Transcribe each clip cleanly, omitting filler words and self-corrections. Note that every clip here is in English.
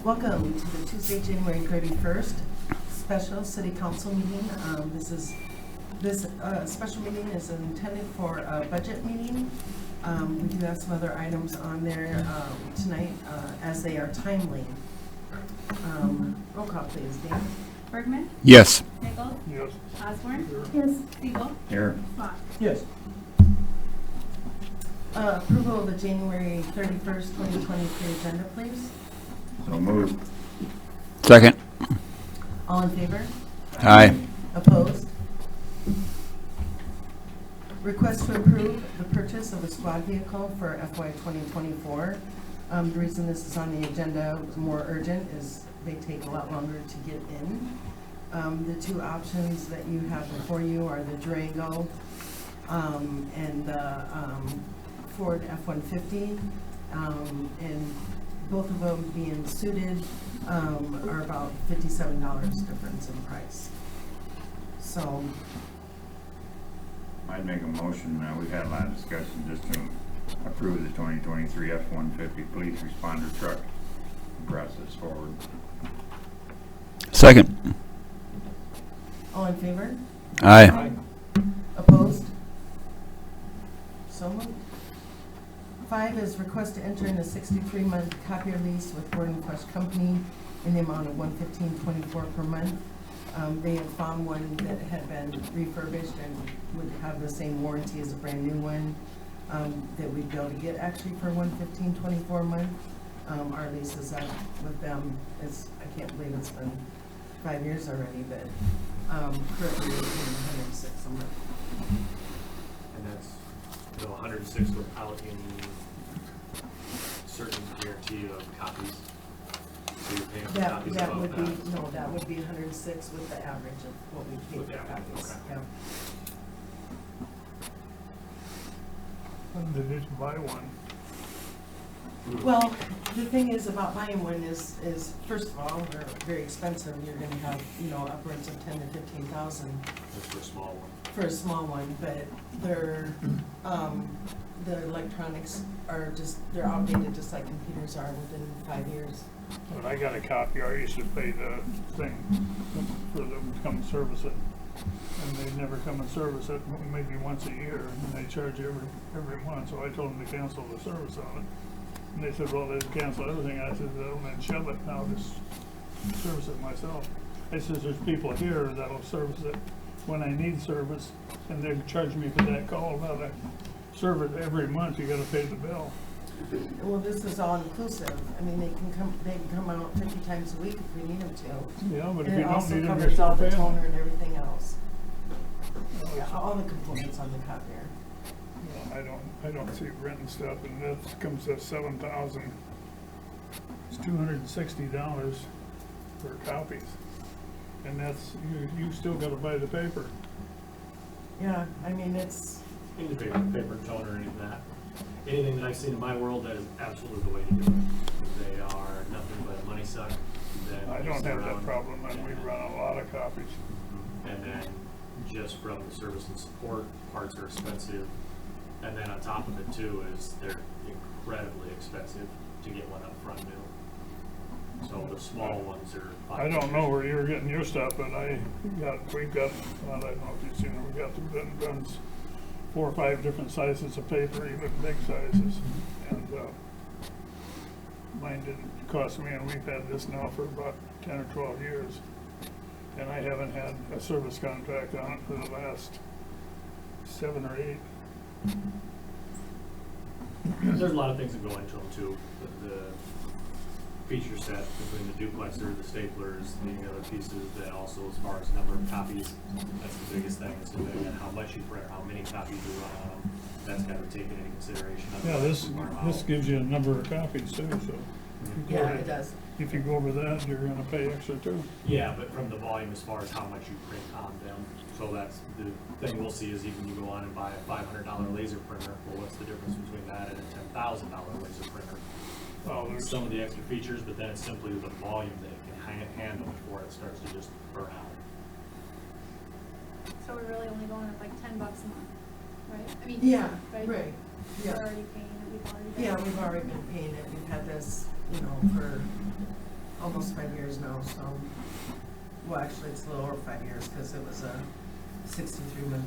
Welcome to the Tuesday, January 31st special city council meeting. This special meeting is intended for a budget meeting. We do have some other items on there tonight as they are timely. Roll call, please. Dan? Bergman? Yes. Nichols? Yes. Osborne? Here. Yes. Siegel? Here. Fox? Yes. Approval of the January 31st, 2023 agenda, please. So moved. Second. All in favor? Aye. Opposed? Request to approve the purchase of a squad vehicle for FY 2024. The reason this is on the agenda, more urgent, is they take a lot longer to get in. The two options that you have before you are the Durango and the Ford F-150. And both of them being suited are about $57 difference in price. So, I'd make a motion, we've had a lot of discussion just to approve the 2023 F-150 police responder truck and process forward. Second. all in favor? Aye. Opposed? So moved. 5 is request to enter in a 63-month copier lease with Word and Quest Company in the amount of $115.24 per month. They had found one that had been refurbished and would have the same warranty as a brand new one that we'd be able to get actually for $115.24 a month. Our lease is up with them. I can't believe it's been 5 years already, but currently we're paying $106 a month. And that's 106 without any certain guarantee of copies. So you're paying for copies That above would that. be, no, that would be 106 with the average of what we pay With for the average, copies. okay. Yeah. When did you buy one? Well, the thing is about buying one is first of all, they're very expensive. You're gonna have, upwards of 10 to 15,000 That's for a small one. for a small one, but they're, the electronics are they're outdated just like computers are within 5 years. When I got a copy, I used to pay the thing for them to come service it. And they never come and service it, maybe once a year, and they charge you every month, so I told them to cancel the service on it. And they said, well, they'd cancel everything. I said, well, then shove it, I'll just service it myself. I said, there's people here that'll service it when I need service, and they charge me for that call. Now that I serve it every month, you gotta pay the bill. Well, this is all inclusive. I mean, they can come out 50 times a week if we need them to. Yeah, but if And you it don't also need them, you're covers all still the paying. toner and everything else. No, Yeah, it's- all the components on the copier. no, I don't see renting stuff, and that comes to $7,000. It's $260 for copies, and that's, you still gotta buy the paper. Yeah, I mean, it's, Any paper toner, any of that. Anything that I've seen in my world, that is absolutely the way to do it. They are nothing but a money suck. That I don't just have that around- problem, and we run a lot of copies. And then just from the service and support, parts are expensive. And then on top of it too is they're incredibly expensive to get one up front new. So the small ones are. I don't know where you're getting your stuff, but we've got, well, I don't know if you've seen it, we've got the runs 4 or 5 different sizes of paper, even big sizes. And mine didn't cost me, and we've had this now for about 10 or 12 years. And I haven't had a service contract on it for the last 7 or 8. There's a lot of things that go into them too. The feature set between the duplexer, the staplers, the other pieces, that also as far as number of copies, that's the biggest thing, is depending on how much you print, how many copies you run on them. That's got to be taken into consideration. Yeah, this gives you a number of copies too, so. yeah, it does. If you go over that, you're gonna pay extra too. Yeah, but from the volume as far as how much you print on them. So that's the thing we'll see is even you go on and buy a $500 laser printer, well, what's the difference between that and a $10,000 laser printer? Oh, there's Some of the extra features, but then it's simply the volume that it can handle before it starts to just burn out. So we're really only going up like $10 a month, right? I mean, Yeah, right? right, We're yeah. already paying it, we've already done Yeah, it. we've already been paying it. We've had this, for almost 5 years now, so, well, actually, it's a little over 5 years, because it was a 63-month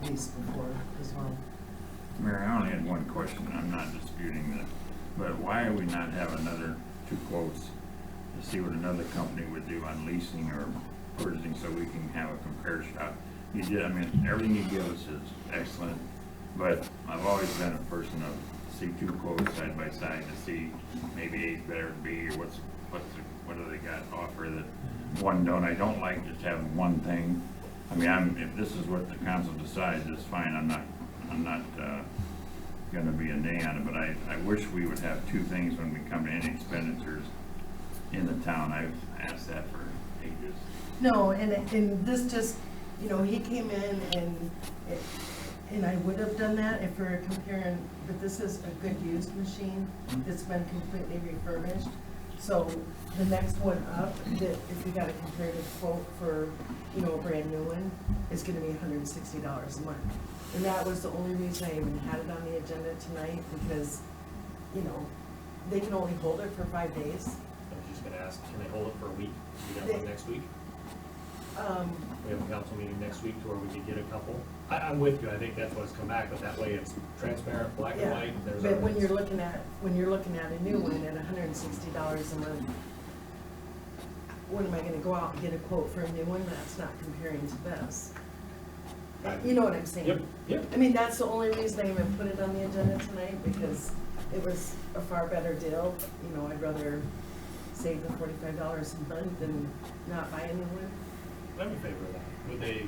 lease before as well. Mayor, I only had one question, I'm not disputing this, but why do we not have another 2 quotes to see what another company would do on leasing or purchasing, so we can have a compare shop? You did, I mean, everything you give us is excellent, but I've always been a person of see 2 quotes side by side to see maybe A's better than B, or what do they got to offer that one don't. I don't like just having one thing. I mean, if this is what the council decides, it's fine. I'm not gonna be a nay on it, but I wish we would have 2 things when we come to any expenditures in the town. I've asked that for ages. No, and this just, you know, he came in and I would have done that if we were comparing, but this is a good used machine that's been completely refurbished. So the next one up, that if you got a comparative quote for, you know, a brand new one, is gonna be $160 a month. And that was the only reason I even had it on the agenda tonight, because, you know, they can only hold it for 5 days. I was just gonna ask, can they hold it for a week? We got one next week? We have a council meeting next week to where we could get a couple. I'm with you, I think that's what's come back, but that way it's transparent, black and Yeah, white, there's but when you're evidence. looking at a new one at $160 a month, when am I gonna go out and get a quote for a new one that's not comparing to this? You know what I'm saying? Yep, yep. I mean, that's the only reason I even put it on the agenda tonight, because it was a far better deal. You know, I'd rather save the $45 a month than not buy a new one. I'm in favor of that. Would they,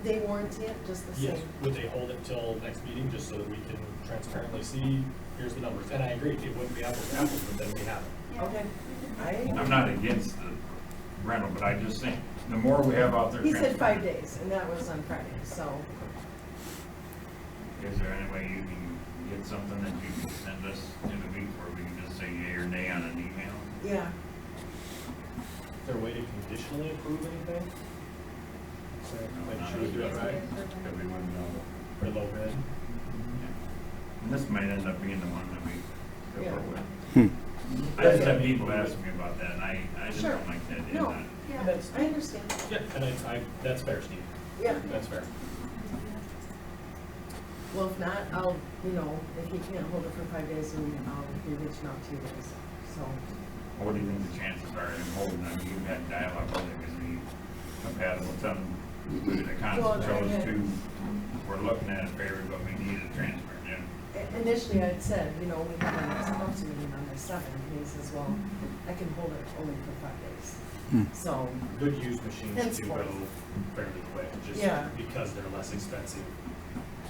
They warranty it just the yes, same. would they hold it till next meeting, just so that we can transparently see, here's the numbers? And I agree, it wouldn't be apples to apples, but then we have it. Yeah. Okay. I'm not against the rental, but I just think the more we have out there. He said 5 transparent- days, and that was on Friday, so. Is there any way you can get something that you can send us in a week where we can just say yea or nay on an email? Yeah, Is there a way to conditionally approve anything? So, make sure we do it right, That we wouldn't know. for low bid? And this might end up being the one that we go Yeah. with. I just have people ask me about that, and I just Sure. don't like that. No. And Yeah. that's, I understand. yeah, and that's fair, Steve, Yeah. that's fair. Well, if not, I'll, you know, if he can't hold it for 5 days, then I'll be reaching out to you guys, so. What do you think the chances are in holding them? You had dialogue with it, is he compatible? Some, the council chose to, we're looking at it favor, but we need a transfer, yeah. Initially, I'd said, you know, we have our next council meeting on the 7th, and he says, well, I can hold it only for 5 days. So, Good used machines do go Henceforth. fairly quick, just Yeah. because they're less expensive.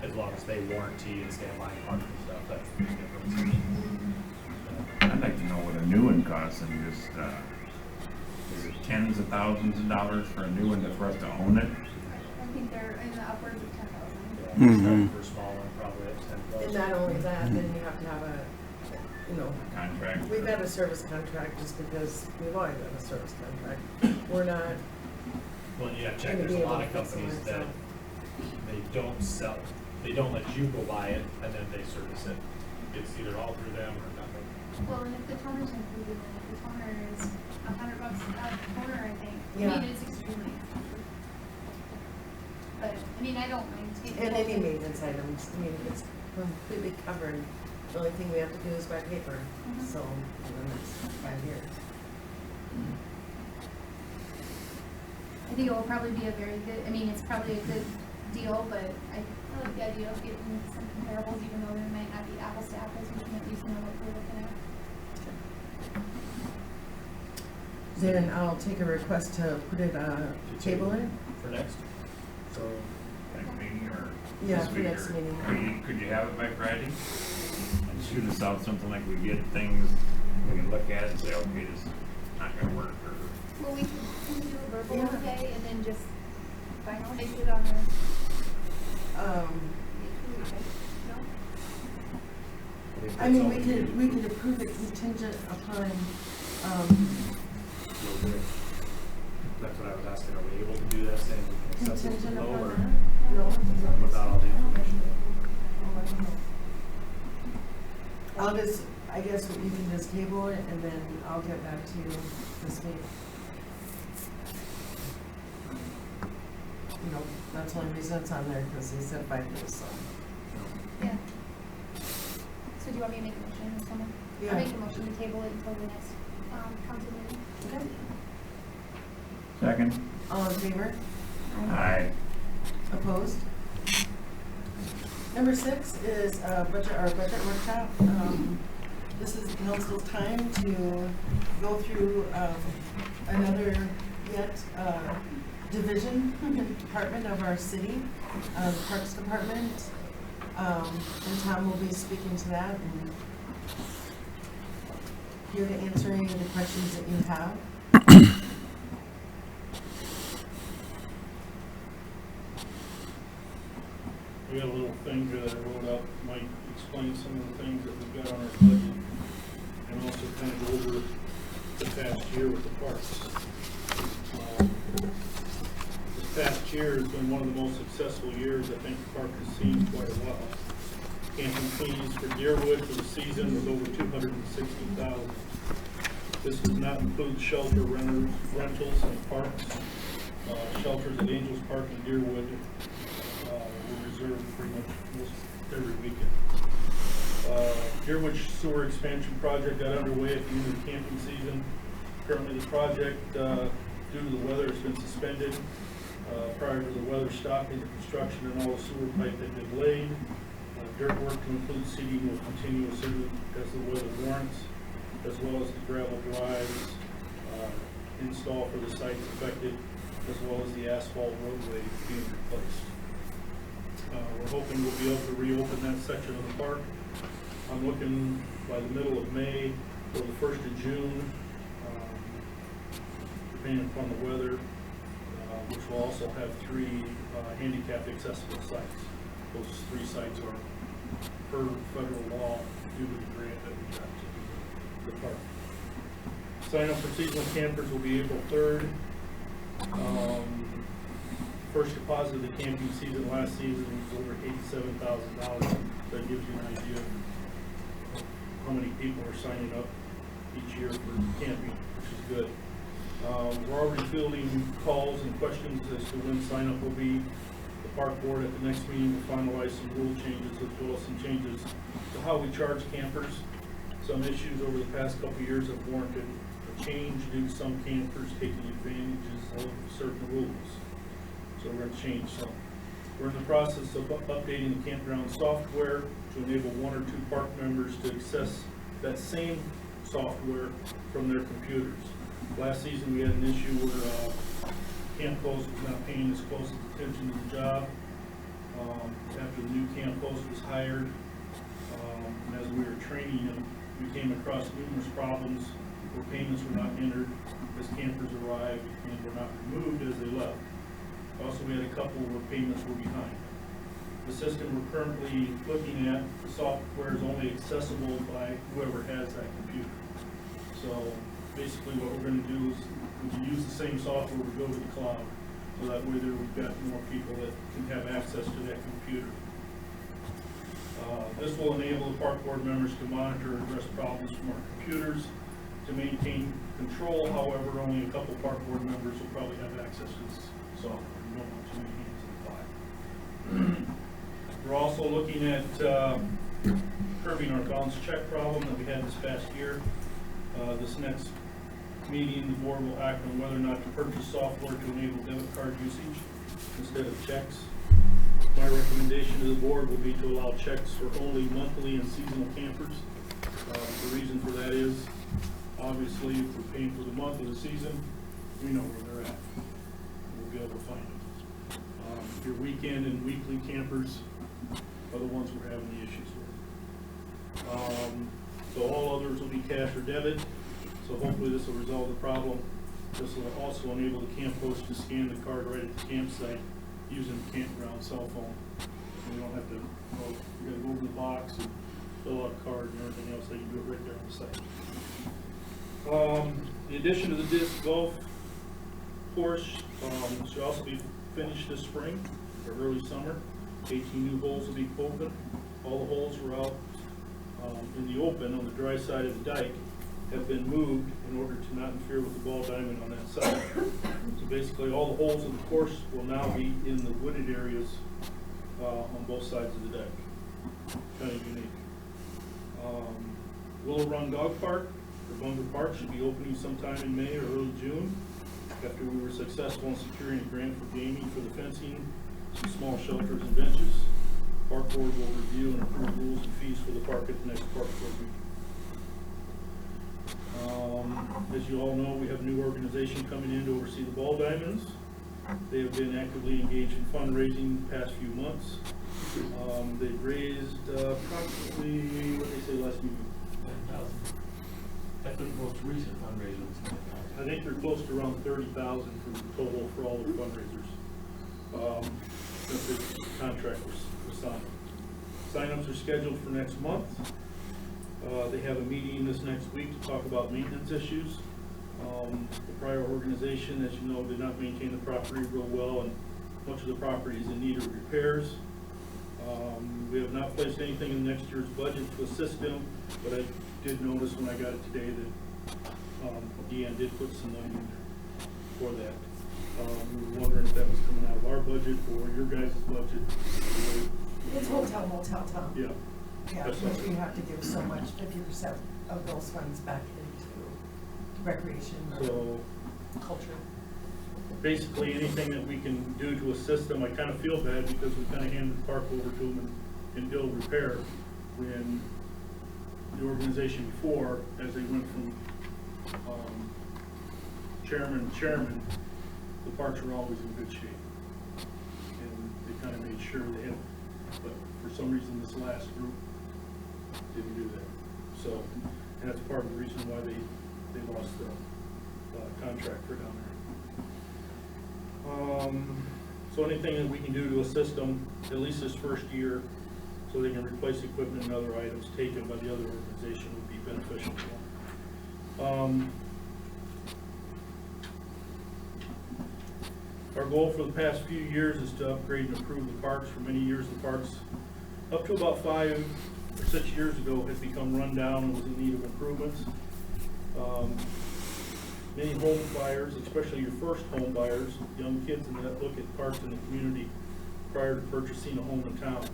As long as they warranty and stand by parts and stuff, that's the big difference. I'd like to know what a new one costs and just, is it tens of thousands of dollars for a new one for us to own it? I think they're in the upwards of 10,000. Yeah, starting for a small one, probably at and 10,000. not only that, then you have to have a, you know, Contract? we've had a service contract just because we've always had a service contract. We're not, Well, yeah, check, Gonna there's be a able lot to of fix it companies that myself. they don't sell, they don't let you go buy it and then they service it. It's either all through them or nothing. Well, and if the toner's included, then if the toner is $100 a toner, I think. I Yeah. mean, it's extremely expensive. But, I mean, I don't mind getting. and any maintenance items, I mean, it's completely covered. The only thing we have to do is buy paper, Mhm. so, for the next 5 years. I think it will probably be a very good, I mean, it's probably a good deal, but I like the idea of getting some comparables, even though there might not be apples to apples, we can at least know what we're looking at. Then I'll take a request to put it, table it. For next? So, Next meeting or? Yeah, this for week, next or meeting. Could you have it by Friday? And shoot us out something like we get things, we can look at it and say, okay, this is not gonna work, or Well, we can do a verbal Yeah. today and then just finalize it on the, Um, no? I mean, we could approve it contingent upon, that's what I was asking, are we able to do that, saying we can accept it contingent below upon or that? No? without all the information? I'll just, I guess you can just table it and then I'll get back to you this week. You know, that's the only reason it's on there, because he said 5 days, so. Yeah. So do you want me to make a motion or someone? Yeah. I'll make a motion to table it until the next, council meeting. Okay. Second? All in favor? Aye. Opposed? Number 6 is our budget workshop. This is council's time to go through another division, department of our city, the Parks Department. And Tom will be speaking to that and here to answer any of the questions that you have. We got a little thing here that I wrote up, might explain some of the things that we've got on our budget, and also kind of go over the past year with the parks. This past year has been one of the most successful years I think the park has seen in quite a while. Camping fees for Deerwood for the season was over $260,000. This does not include shelter rentals in parks. Shelters at Angels Park and Deerwood were reserved pretty much most every weekend. Deerwood Sewer Expansion Project got underway at the end of the camping season. Currently the project, due to the weather, has been suspended. Prior to the weather stopping, the construction and all the sewer pipe had been laid. Dirt work to include seeding will continue as the weather warrants, as well as the gravel drives installed for the sites affected, as well as the asphalt roadway being replaced. We're hoping we'll be able to reopen that section of the park. I'm looking by the middle of May or the 1st of June, depending upon the weather, which will also have 3 handicap accessible sites. Those 3 sites are per federal law due to the grant that we got to do the park. Sign up for seasonal campers will be April 3rd. First deposit of the camping season last season was over $87,000. That gives you an idea of how many people are signing up each year for camping, which is good. We're already fielding calls and questions as to when sign up will be. The park board at the next meeting will finalize some rule changes as well as some changes to how we charge campers. Some issues over the past couple of years have warranted a change due to some campers taking advantages of certain rules. So we're going to change some. We're in the process of updating the campground software to enable 1 or 2 park members to access that same software from their computers. Last season we had an issue where camp host was not paying as close attention to the job. After the new camp host was hired, and as we were training him, we came across numerous problems where payments were not entered as campers arrived and were not removed as they left. Also, we had a couple where payments were behind. The system we're currently looking at, the software is only accessible by whoever has that computer. So basically what we're going to do is we use the same software, we go to the cloud. So that way there we've got more people that can have access to that computer. This will enable the park board members to monitor and address problems from our computers. To maintain control, however, only a couple park board members will probably have access to this software. We don't want too many hands in the pie. We're also looking at curbing our bounce check problem that we had this past year. This next meeting, the board will act on whether or not to purchase software to enable debit card usage instead of checks. My recommendation to the board will be to allow checks for only monthly and seasonal campers. The reason for that is, obviously, if we're paying for the month of the season, we know where they're at. We'll be able to find them. Your weekend and weekly campers are the ones we're having the issues with. So all others will be cash or debit. So hopefully this will resolve the problem. This will also enable the camp host to scan the card right at the campsite using the campground cell phone. And we don't have to, we gotta go over the box and fill out a card and everything else. They can do it right there on the site. In addition to the disc golf course, should also be finished this spring or early summer. 18 new holes will be open. All the holes were out in the open on the dry side of the dike have been moved in order to not interfere with the ball diamond on that side. So basically, all the holes in the course will now be in the wooded areas on both sides of the dike. Kind of unique. Willow Run Dog Park, or Bunker Park, should be opening sometime in May or early June, after we were successful in securing a grant for gaming for the fencing, some small shelters and benches. Park board will review and approve rules and fees for the park at the next park board meeting. As you all know, we have a new organization coming in to oversee the ball diamonds. They have been actively engaged in fundraising the past few months. They've raised approximately, what did they say last meeting? 9,000. That's the most recent fundraiser. I think they're close to around 30,000 for the total for all the fundraisers. Since the contract was signed. Sign-ups are scheduled for next month. They have a meeting this next week to talk about maintenance issues. The prior organization, as you know, did not maintain the property real well, and much of the property is in need of repairs. We have not placed anything in next year's budget to assist them, but I did notice when I got it today that Deanne did put some money in there for that. We were wondering if that was coming out of our budget or your guys' budget. It's hotel, motel, Tom. Yeah. Yeah, That's which all. we have to give so much, 50% of those funds back into recreation or So culture. basically, anything that we can do to assist them, I kind of feel bad because we kind of handed the park over to them and build repair when the organization before, as they went from chairman to chairman, the parks were always in good shape. And they kind of made sure they had, but for some reason this last group didn't do that. So, and that's part of the reason why they lost the contract for down there. So anything that we can do to assist them, at least this first year, so they can replace equipment and other items taken by the other organization would be beneficial to them. Our goal for the past few years is to upgrade and improve the parks. For many years, the parks, up to about 5 or 6 years ago, had become run down and was in need of improvements. Many home buyers, especially your first home buyers, young kids and that look at parks in the community prior to purchasing a home in town.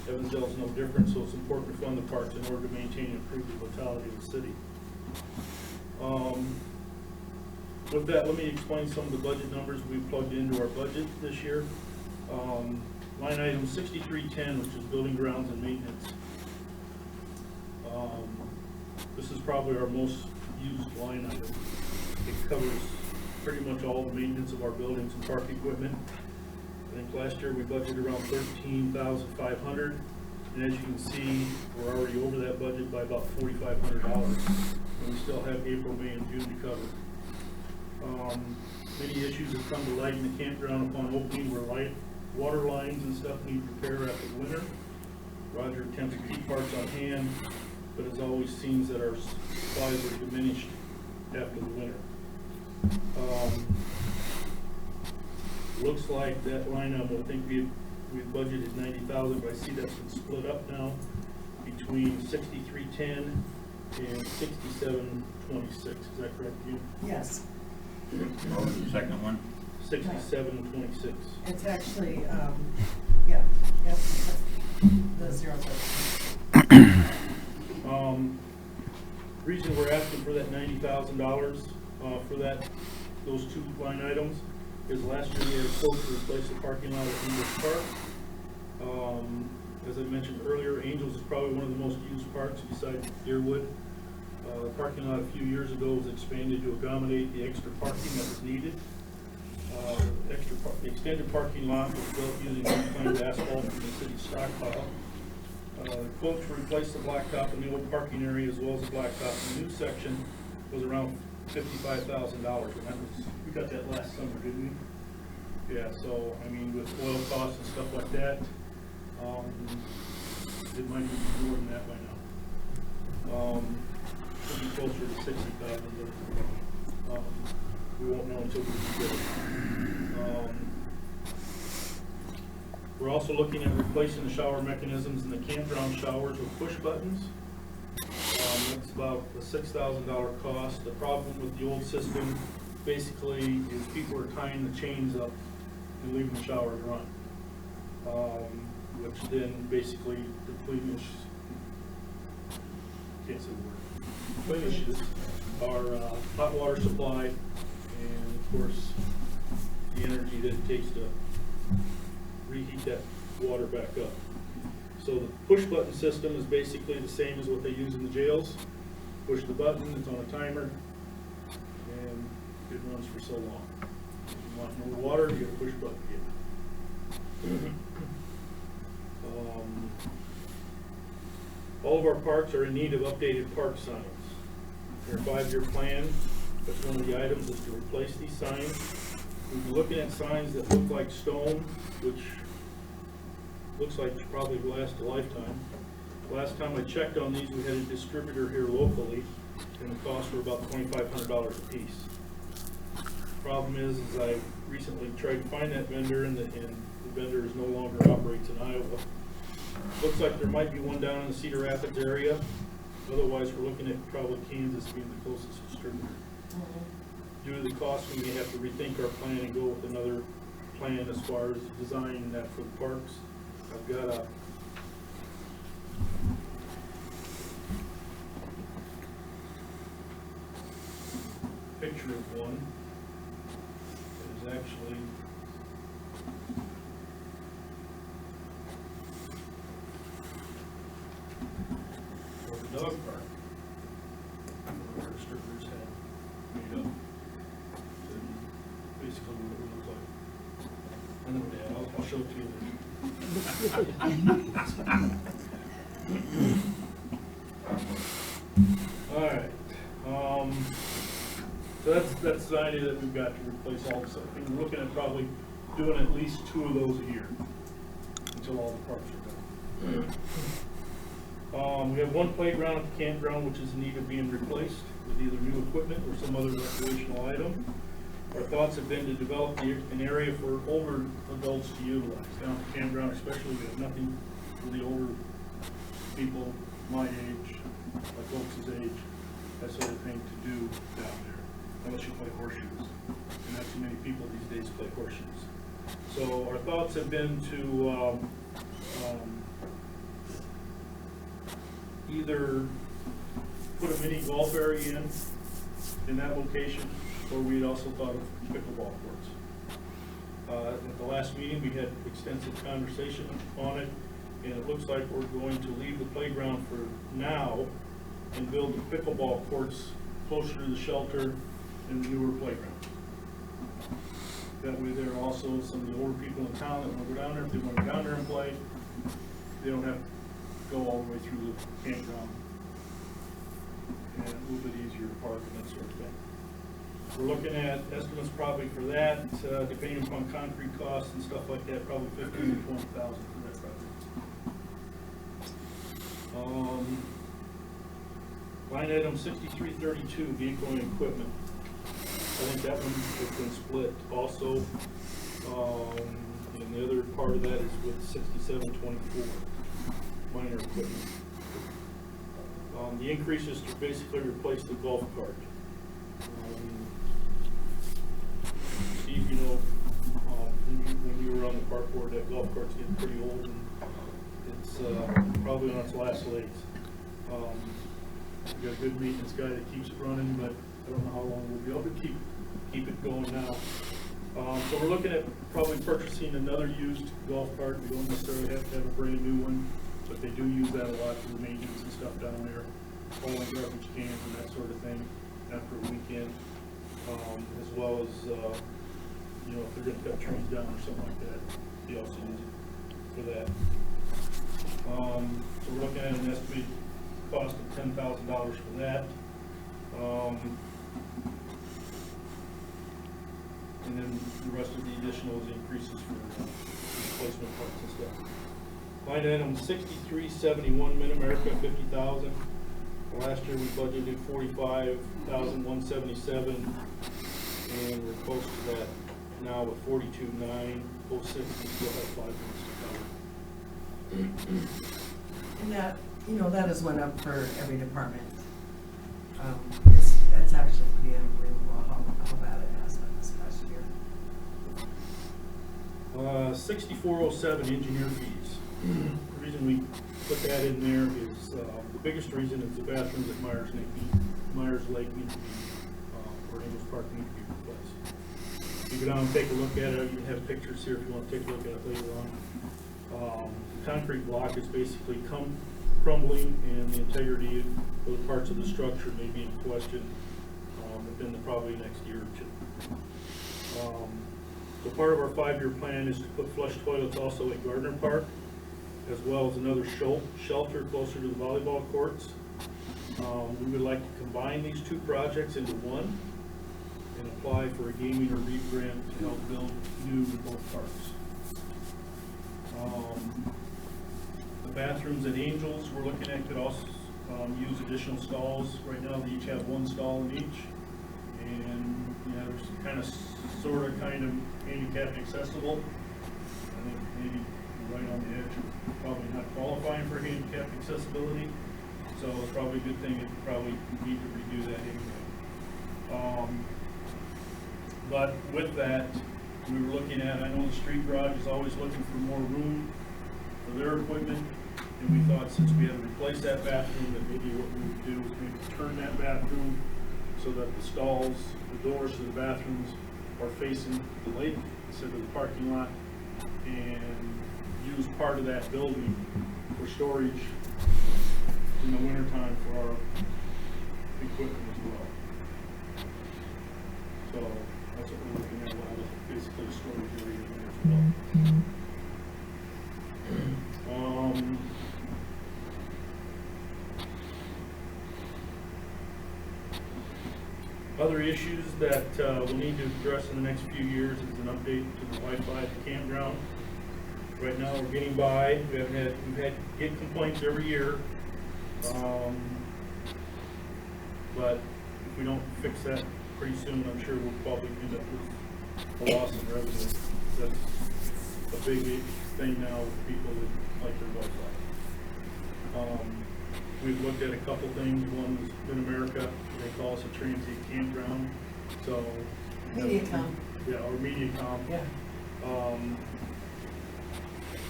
Evansville is no different, so it's important to fund the parks in order to maintain and improve the vitality of the city. With that, let me explain some of the budget numbers we've plugged into our budget this year. Line item 6310, which is building grounds and maintenance. This is probably our most used line item. It covers pretty much all the maintenance of our buildings and park equipment. I think last year we budgeted around $13,500, and as you can see, we're already over that budget by about $4,500, and we still have April, May, and June to cover. Many issues have come to light in the campground upon opening where water lines and stuff need repair after the winter. Roger attempts to keep parts on hand, but it always seems that our supplies are diminished after the winter. Looks like that line item, I think we've budgeted $90,000, but I see that's been split up now between 6310 and 6726. Is that correct, Jim? Yes, What was the second one? 6726. it's actually, yeah, yep, the zero. Reason we're asking for that $90,000 for those two line items is last year we had a quote to replace the parking lot at English Park. As I mentioned earlier, Angels is probably one of the most used parks besides Deerwood. The parking lot a few years ago was expanded to accommodate the extra parking that was needed. The extended parking lot was built using reclaimed asphalt from the city's stockpile. Quote to replace the blacktop in the old parking area as well as the blacktop in the new section was around $55,000. And that was, we got that last summer, didn't we? Yeah, so, I mean, with oil costs and stuff like that, it might be more than that by now. It'll be closer to 60,000, but we won't know until we get it. We're also looking at replacing the shower mechanisms in the campground showers with push buttons. It's about a $6,000 cost. The problem with the old system basically is people are tying the chains up and leaving the showers run. Which then basically depletes, can't say the word, depletes our hot water supply and of course the energy that it takes to reheat that water back up. So the push button system is basically the same as what they use in the jails. Push the button, it's on a timer, and it runs for so long. If you want more water, you get a push button again. All of our parks are in need of updated park signs. Their 5-year plan, that's one of the items, is to replace these signs. We've been looking at signs that look like stone, which looks like it probably last a lifetime. Last time I checked on these, we had a distributor here locally, and the costs were about $2,500 a piece. Problem is I recently tried to find that vendor, and the vendor is no longer operates in Iowa. Looks like there might be one down in the Cedar Rapids area. Otherwise, we're looking at probably Kansas being the closest distributor. Due to the cost, we may have to rethink our plan and go with another plan as far as designing that for the parks. I've got a picture of one that is actually for the dog park. Our distributors had made up. So basically what it would look like. I know, Dad, I'll show it to you later. All right. So that's the idea that we've got to replace all this. I think we're looking at probably doing at least 2 of those a year until all the parks are done. We have one playground at the campground which is in need of being replaced with either new equipment or some other recreational item. Our thoughts have been to develop an area for older adults to utilize. Down at the campground especially, we have nothing for the older people my age, my folks' age, that sort of thing to do down there, unless you play horseshoes. And not too many people these days play horseshoes. So our thoughts have been to either put a mini golf area in that location, or we'd also thought of pickleball courts. At the last meeting, we had extensive conversation on it, and it looks like we're going to leave the playground for now and build the pickleball courts closer to the shelter and the newer playground. That way there are also some of the older people in town that want to go down there. If they want to go down there and play, they don't have to go all the way through the campground. And a little bit easier to park and that sort of thing. We're looking at estimates probably for that, depending upon concrete costs and stuff like that, probably $15,000 to $20,000 for that project. Line item 6332, vehicle and equipment. I think that one has been split also. And the other part of that is with 6724, minor equipment. The increase is to basically replace the golf cart. Steve, you know, when you were on the park board, that golf cart's getting pretty old, and it's probably on its last legs. We've got a good maintenance guy that keeps it running, but I don't know how long we'll be able to keep it going now. So we're looking at probably purchasing another used golf cart. We don't necessarily have to have a brand new one, but they do use that a lot for the maintenance and stuff down there, hauling garbage cans and that sort of thing after a weekend, as well as you know, if they're going to cut trees down or something like that, they also use it for that. So we're looking at an estimated cost of $10,000 for that. And then the rest of the additional is increases for replacement parts and stuff. Line item 6371, Mid-America, $50,000. Last year we budgeted $45,177, and we're close to that now with 42,906. We still have 5 months to cover. And that, you know, that has went up for every department. It's actually pretty unbelievable how bad it has been this past year. 6407 engineer fees. The reason we put that in there is, the biggest reason is the bathrooms at Myers Lake need to be, or Angels Park need to be replaced. You go down and take a look at it, you have pictures here if you want to take a look at it later on. The concrete block is basically crumbling, and the integrity of the parts of the structure may be in question within the probably next year or two. So part of our 5-year plan is to put flush toilets also at Gardner Park, as well as another shelter closer to the volleyball courts. We would like to combine these two projects into one and apply for a gaming or REAP grant to help build new in both parks. The bathrooms at Angels, we're looking at could also use additional stalls. Right now, they each have one stall in each. And, you know, there's kind of, kind of handicap accessible. I think maybe right on the edge of probably not qualifying for handicap accessibility. So it's probably a good thing that you probably need to redo that anyway. But with that, we were looking at, I know the street garage is always looking for more room for their equipment. And we thought since we had to replace that bathroom, that maybe what we would do is maybe turn that bathroom so that the stalls, the doors to the bathrooms are facing the lake instead of the parking lot, and use part of that building for storage in the wintertime for our equipment as well. So that's what we're looking at, we'll have basically a storage area in there as well. Other issues that we'll need to address in the next few years is an update to the Wi-Fi at the campground. Right now, we're getting by. We've had complaints every year, but if we don't fix that pretty soon, I'm sure we'll probably end up with a loss in revenue. That's a big thing now with people that like their Wi-Fi. We've looked at a couple things. One was Mid-America. They call us a transient campground. So Mediacom. Yeah, or Mediacom. Yeah.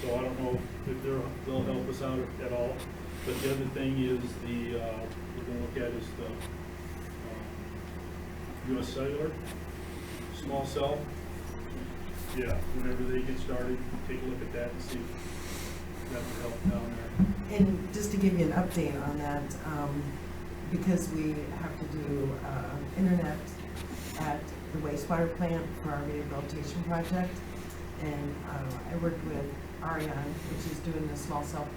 So I don't know if they'll help us out at all. But the other thing is we're going to look at is the US Cellular, small cell. Yeah, whenever they get started, take a look at that and see if that would help down there. And just to give you an update on that, because we have to do internet at the wastewater plant for our rehabilitation project, and I worked with Ariane, which is doing the small cell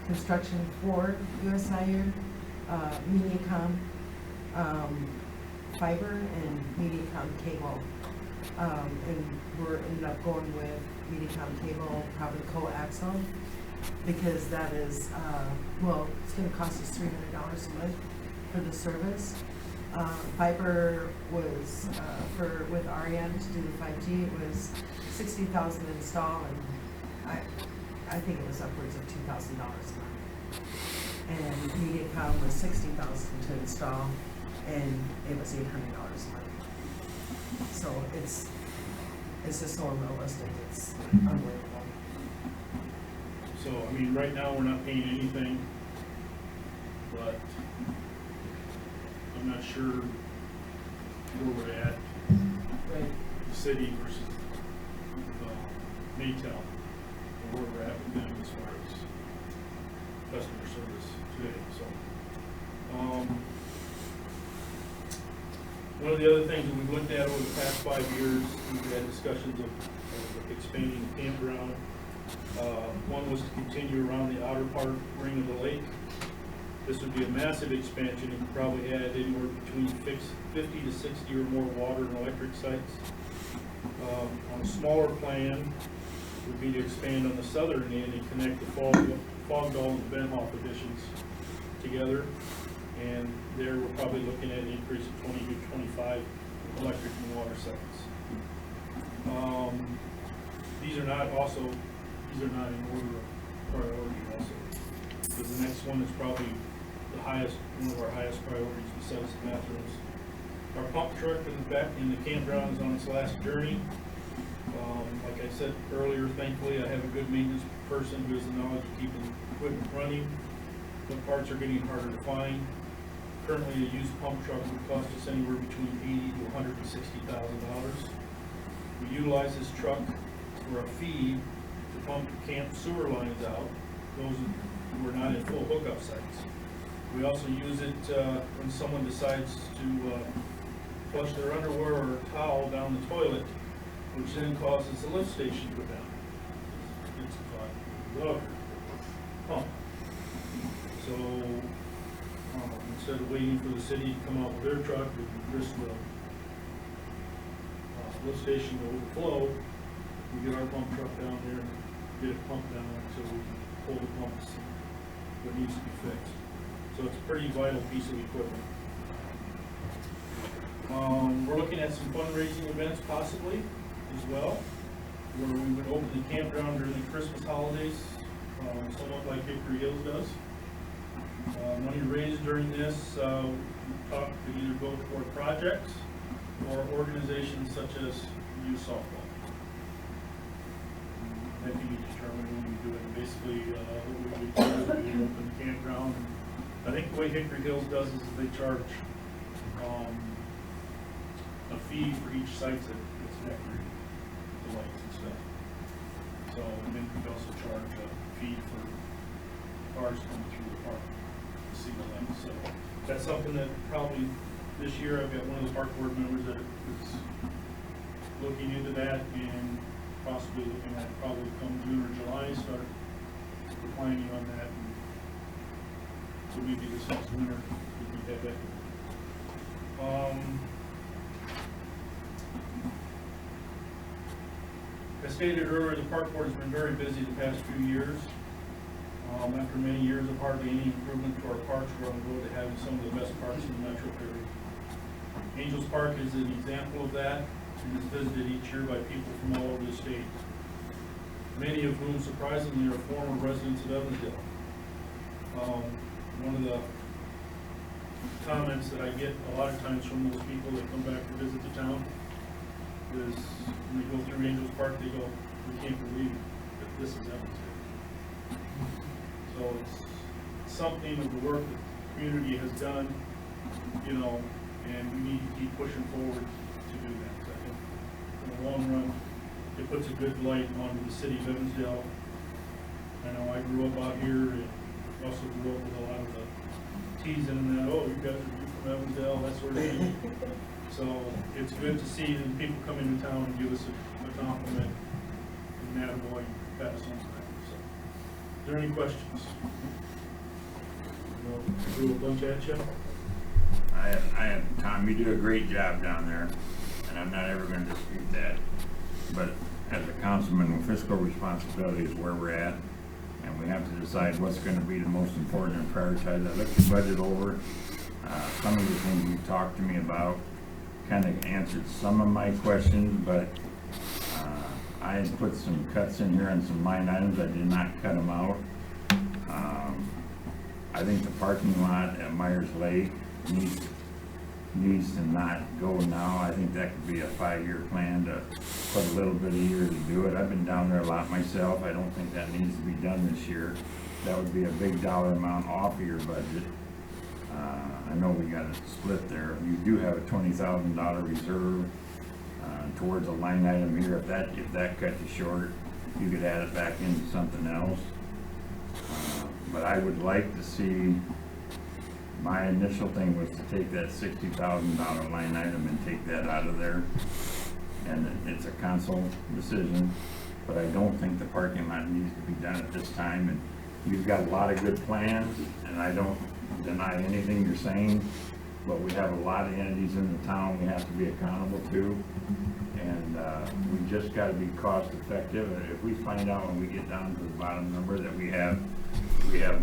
construction for USIU, Mediacom fiber and Mediacom cable. And we're ended up going with Mediacom cable, probably coaxial, because that is, it's gonna cost us $300 a month for the service. Fiber was, with Ariane to do the 5G, it was $60,000 to install, and I think it was upwards of $2,000 a month. And Mediacom was $60,000 to install, and it was $800 a month. So it's just so unrealistic, it's unbelievable. So, I mean, right now, we're not paying anything, but I'm not sure where we're at, Right. the city versus Maytel, and where we're at with them as far as customer service today, so. One of the other things that we've looked at over the past 5 years, we've had discussions of expanding the campground. One was to continue around the outer part ring of the lake. This would be a massive expansion and probably add anywhere between 50 to 60 or more water and electric sites. On a smaller plan would be to expand on the southern end and connect the Fog Dome and Benhoff additions together. And there we're probably looking at an increase of 20 to 25 electric and water sites. These are not in order of priority also. So the next one is probably one of our highest priorities besides the bathrooms. Our pump truck in the campground is on its last journey. Like I said earlier, thankfully, I have a good maintenance person who has the knowledge of keeping equipment running. The parts are getting harder to find. Currently, a used pump truck would cost us anywhere between $80,000 to $160,000. We utilize this truck for a fee to pump camp sewer lines out, those who are not in full hookup sites. We also use it when someone decides to flush their underwear or towel down the toilet, which then causes the lift station to go down. It's a lug pump. So instead of waiting for the city to come out with their truck, we risk the lift station to overflow. We get our pump truck down there and get it pumped down so we can pull the pumps that needs to be fixed. So it's a pretty vital piece of equipment. We're looking at some fundraising events possibly as well, where we would open the campground during the Christmas holidays, somewhat like Hickory Hills does. Money raised during this could either go toward projects or organizations such as youth softball. That can be determined when we do it. Basically, what we do is we open the campground. I think the way Hickory Hills does is they charge a fee for each site that's decorated, the lights and stuff. So, and then we also charge a fee for cars coming through the park to see the lights. So that's something that probably this year I've got one of the park board members that is looking into that and possibly looking at probably come June or July, start planning on that. And so maybe this next winter we can have that. As stated earlier, the park board has been very busy the past few years. After many years of hardly any improvement to our parks, we're on the road to having some of the best parks in the metro area. Angels Park is an example of that and is visited each year by people from all over the state, many of whom surprisingly are former residents of Evansdale. One of the comments that I get a lot of times from those people that come back to visit the town is when they go through Angels Park, they go, we can't believe that this is Evansdale. So it's something of the work that the community has done, you know, and we need to keep pushing forward to do that. So I think in the long run, it puts a good light onto the city of Evansdale. I know I grew up out here and also grew up with a lot of the teasing and that, oh, you guys are from Evansdale, that sort of thing. So it's good to see that people come into town and give us a compliment and attaboy and pat us on the back. So, are there any questions? Threw a bunch at you. I have, Tom, you do a great job down there, and I'm not ever gonna dispute that. But as a councilman, fiscal responsibility is where we're at, and we have to decide what's gonna be the most important and prioritize. I looked the budget over. Some of the things you talked to me about kind of answered some of my questions, but I had put some cuts in here on some line items. I did not cut them out. I think the parking lot at Myers Lake needs to not go now. I think that could be a 5-year plan to put a little bit of year to do it. I've been down there a lot myself. I don't think that needs to be done this year. That would be a big dollar amount off of your budget. I know we got a split there. You do have a $20,000 reserve towards a line item here. If that cut you short, you could add it back into something else. But I would like to see, my initial thing was to take that $60,000 line item and take that out of there. And it's a council decision, but I don't think the parking lot needs to be done at this time. And you've got a lot of good plans, and I don't deny anything you're saying, but we have a lot of entities in the town we have to be accountable to. And we just got to be cost effective. And if we find out when we get down to the bottom number that we have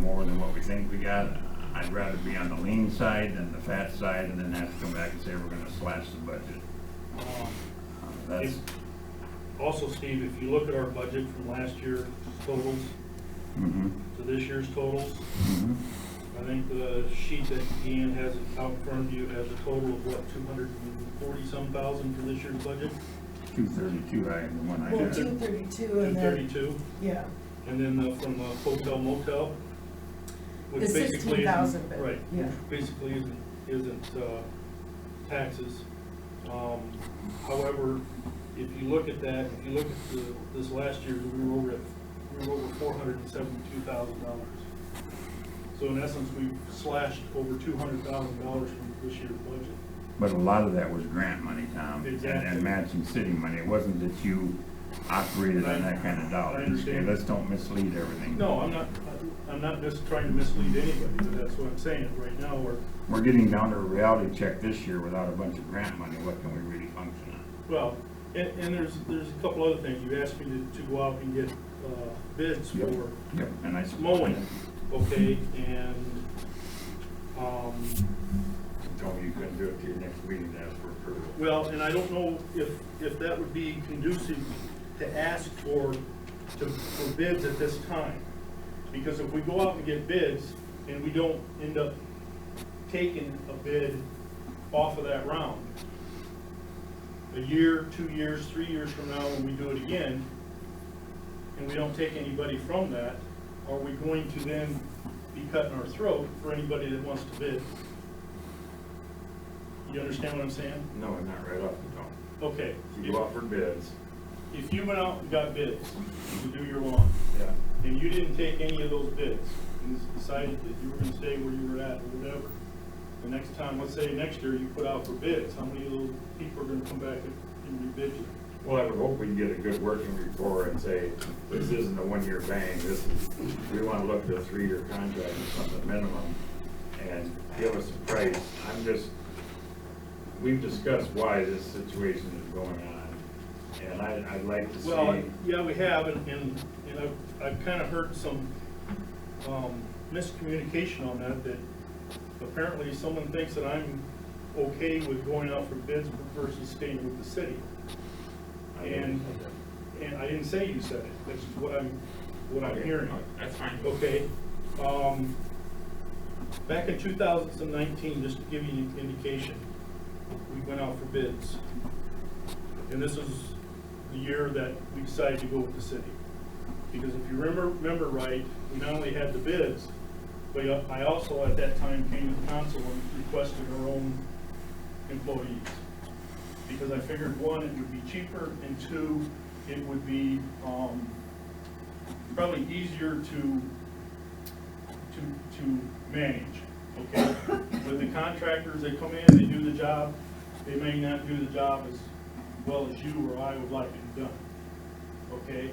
more than what we think we got, I'd rather be on the lean side than the fat side, and then have to come back and say we're going to slash the budget. That's Also, Steve, if you look at our budget from last year's totals to this year's totals, I think the sheet that Deanne has out in front of you has a total of what, 240-some thousand for this year's budget? 232, I, the one I Well, got. 232 and then, 232, yeah, and then from the hotel motel, which it's basically 16,000, isn't, but, right, yeah. which basically isn't taxes. However, if you look at that, if you look at this last year, we were over $472,000. So in essence, we've slashed over $200,000 from this year's budget. But a lot of that was grant money, Tom. Exactly. And matching city money. It wasn't that you operated on that kind of dollars. I understand. Okay, let's don't mislead everything. No, I'm not just trying to mislead anybody, but that's what I'm saying. Right now, We're getting down to a reality check this year without a bunch of grant money. What can we really function on? well, and there's a couple other things. You asked me to go out and get bids Yep. for Yep, and I mowing, okay, and, told me you couldn't do it till your next meeting to ask for approval. well, and I don't know if that would be conducive to ask for bids at this time. Because if we go out and get bids and we don't end up taking a bid off of that round, a year, 2 years, 3 years from now, when we do it again, and we don't take anybody from that, are we going to then be cutting our throat for anybody that wants to bid? You understand what I'm saying? No, not right off the top. Okay. You go out for bids. If you went out and got bids to do your lawn, Yeah. and you didn't take any of those bids, and decided that you were gonna stay where you were at or whatever, the next time, let's say next year you put out for bids, how many of those people are gonna come back and rebid you? Well, I would hope we can get a good working report and say, this isn't a one-year bang, this is, we want to look at a 3-year contract or something minimum, and give us a price. We've discussed why this situation is going on, and I'd like to see. Well, yeah, we have, and I've kind of heard some miscommunication on that apparently someone thinks that I'm okay with going out for bids versus staying with the city. And I didn't say you said it, that's what I'm hearing. That's fine. Okay, back in 2019, just to give you an indication, we went out for bids. And this is the year that we decided to go with the city. Because if you remember right, we not only had the bids, but I also at that time came to the council and requested our own employees. Because I figured, one, it would be cheaper, and two, it would be probably easier to manage, okay? With the contractors, they come in, they do the job, they may not do the job as well as you or I would like it done, okay?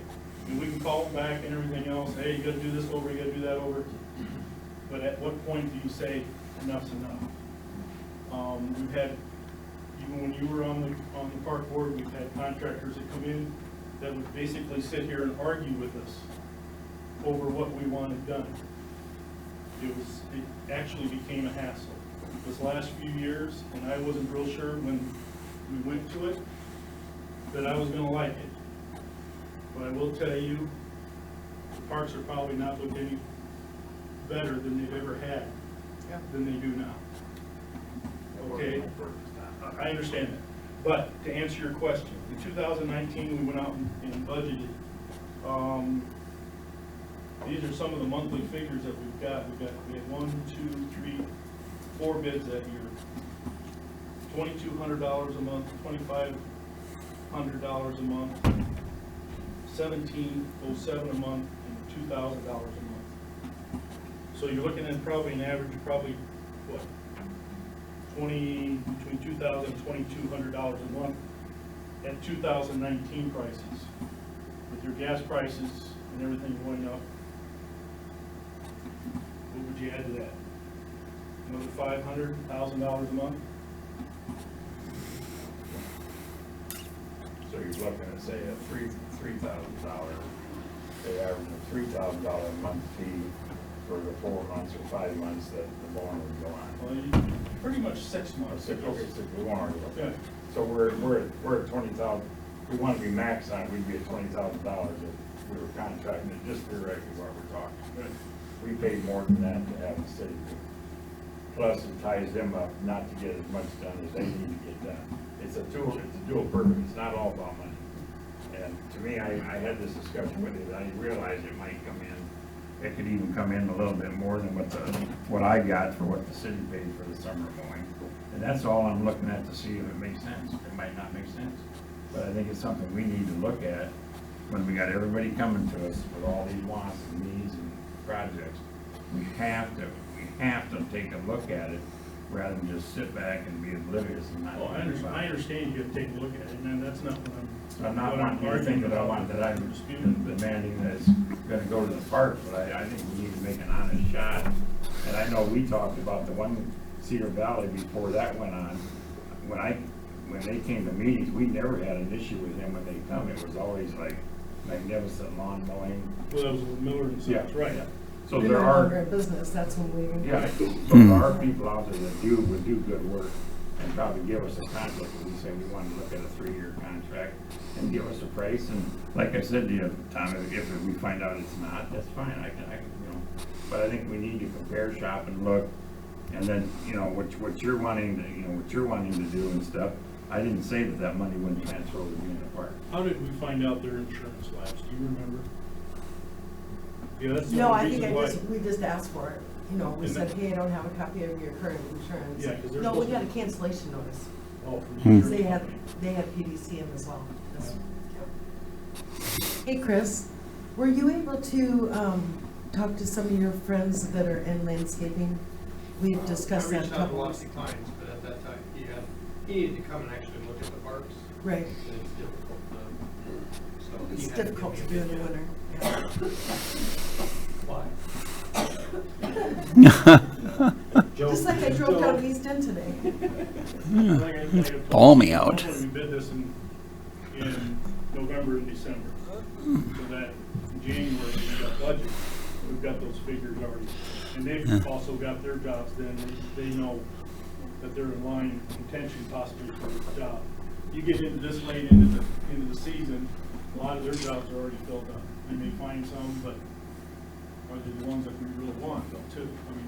And we can call them back and everything else, hey, you gotta do this over, you gotta do that over. But at what point do you say enough's enough? We've had, even when you were on the park board, we've had contractors that come in that would basically sit here and argue with us over what we wanted done. It actually became a hassle. This last few years, and I wasn't real sure when we went to it, that I was gonna like it. But I will tell you, the parks are probably not looking any better than they've ever had, Yeah. than they do now. Okay? I understand that. But to answer your question, in 2019, we went out and budgeted. These are some of the monthly figures that we've got. We had 1, 2, 3, 4 bids that year. $2,200 a month, $2,500 a month, $1,707 a month, and $2,000 a month. So you're looking at probably an average of probably, what, between $2,000 and $2,200 a month at 2019 prices. With your gas prices and everything going up, what would you add to that? Another $500, $1,000 a month? So you're looking at, say, a $3,000, they average a $3,000 a month fee for the 4 months or 5 months that the loan would go on. Well, pretty much 6 months. Okay, 6, we want to go. Okay. So we're at 20,000, we want to be maxed on, we'd be at $20,000 if we were contracting it, just theoretically what we're talking. Right. we paid more than that to have the city do it. Plus, it ties them up not to get as much done as they need to get done. It's a tool, it's a dual purpose, it's not all about money. And to me, I had this discussion with you, I realized it might come in, it could even come in a little bit more than what I got for what the city paid for the summer mowing. And that's all I'm looking at to see if it makes sense. It might not make sense. But I think it's something we need to look at when we got everybody coming to us with all these wants and needs and projects. We have to take a look at it rather than just sit back and be oblivious and not. Well, I understand you have to take a look at it, and that's not what I'm not wanting you to think that I'm disputing. demanding that it's gonna go to the park, but I think we need to make an honest shot. And I know we talked about the one Cedar Valley before that went on. When they came to meetings, we never had an issue with them when they come. It was always like magnificent lawn mowing. Well, that was with Miller and Yeah. Sons, right? So We're there no are. longer in business, that's when we. Yeah, so there are people out there that would do good work and probably give us a contract, if we say we want to look at a 3-year contract and give us a price, and like I said to you, Tom, if we find out it's not, that's fine, I can, but I think we need to compare, shop and look, and then, what you're wanting to do and stuff, I didn't say that money wouldn't transfer over to being a park. How did we find out their insurance lapsed? Do you remember? Yeah, that's the No, only I think reason why. we just asked for it. We And said, then- hey, I don't have a copy of your current insurance. Yeah, 'cause they're No, we supposed got a to- cancellation notice. Oh, from the Hmm. insurance They had company. PDCM as well. Yes. Hey, Chris, were you able to, talk to some of your friends that are in landscaping? We've discussed that. I reached out a lot of times, but at that time, he needed to come and actually look at the parks. Right. And it's difficult so he It's had to difficult to give do me in a the bid. winter. Yeah. Why? Just like I drove down to East End today. Like I told Balmy you, out. We bid this in November and December. So that in January, we've got budget, we've got those figures already. And they've also got their jobs then, they know that they're in line, contention possibly for the job. You get into this late into the season, a lot of their jobs are already filled up. You may find some, but are they the ones that we really want though too? I mean,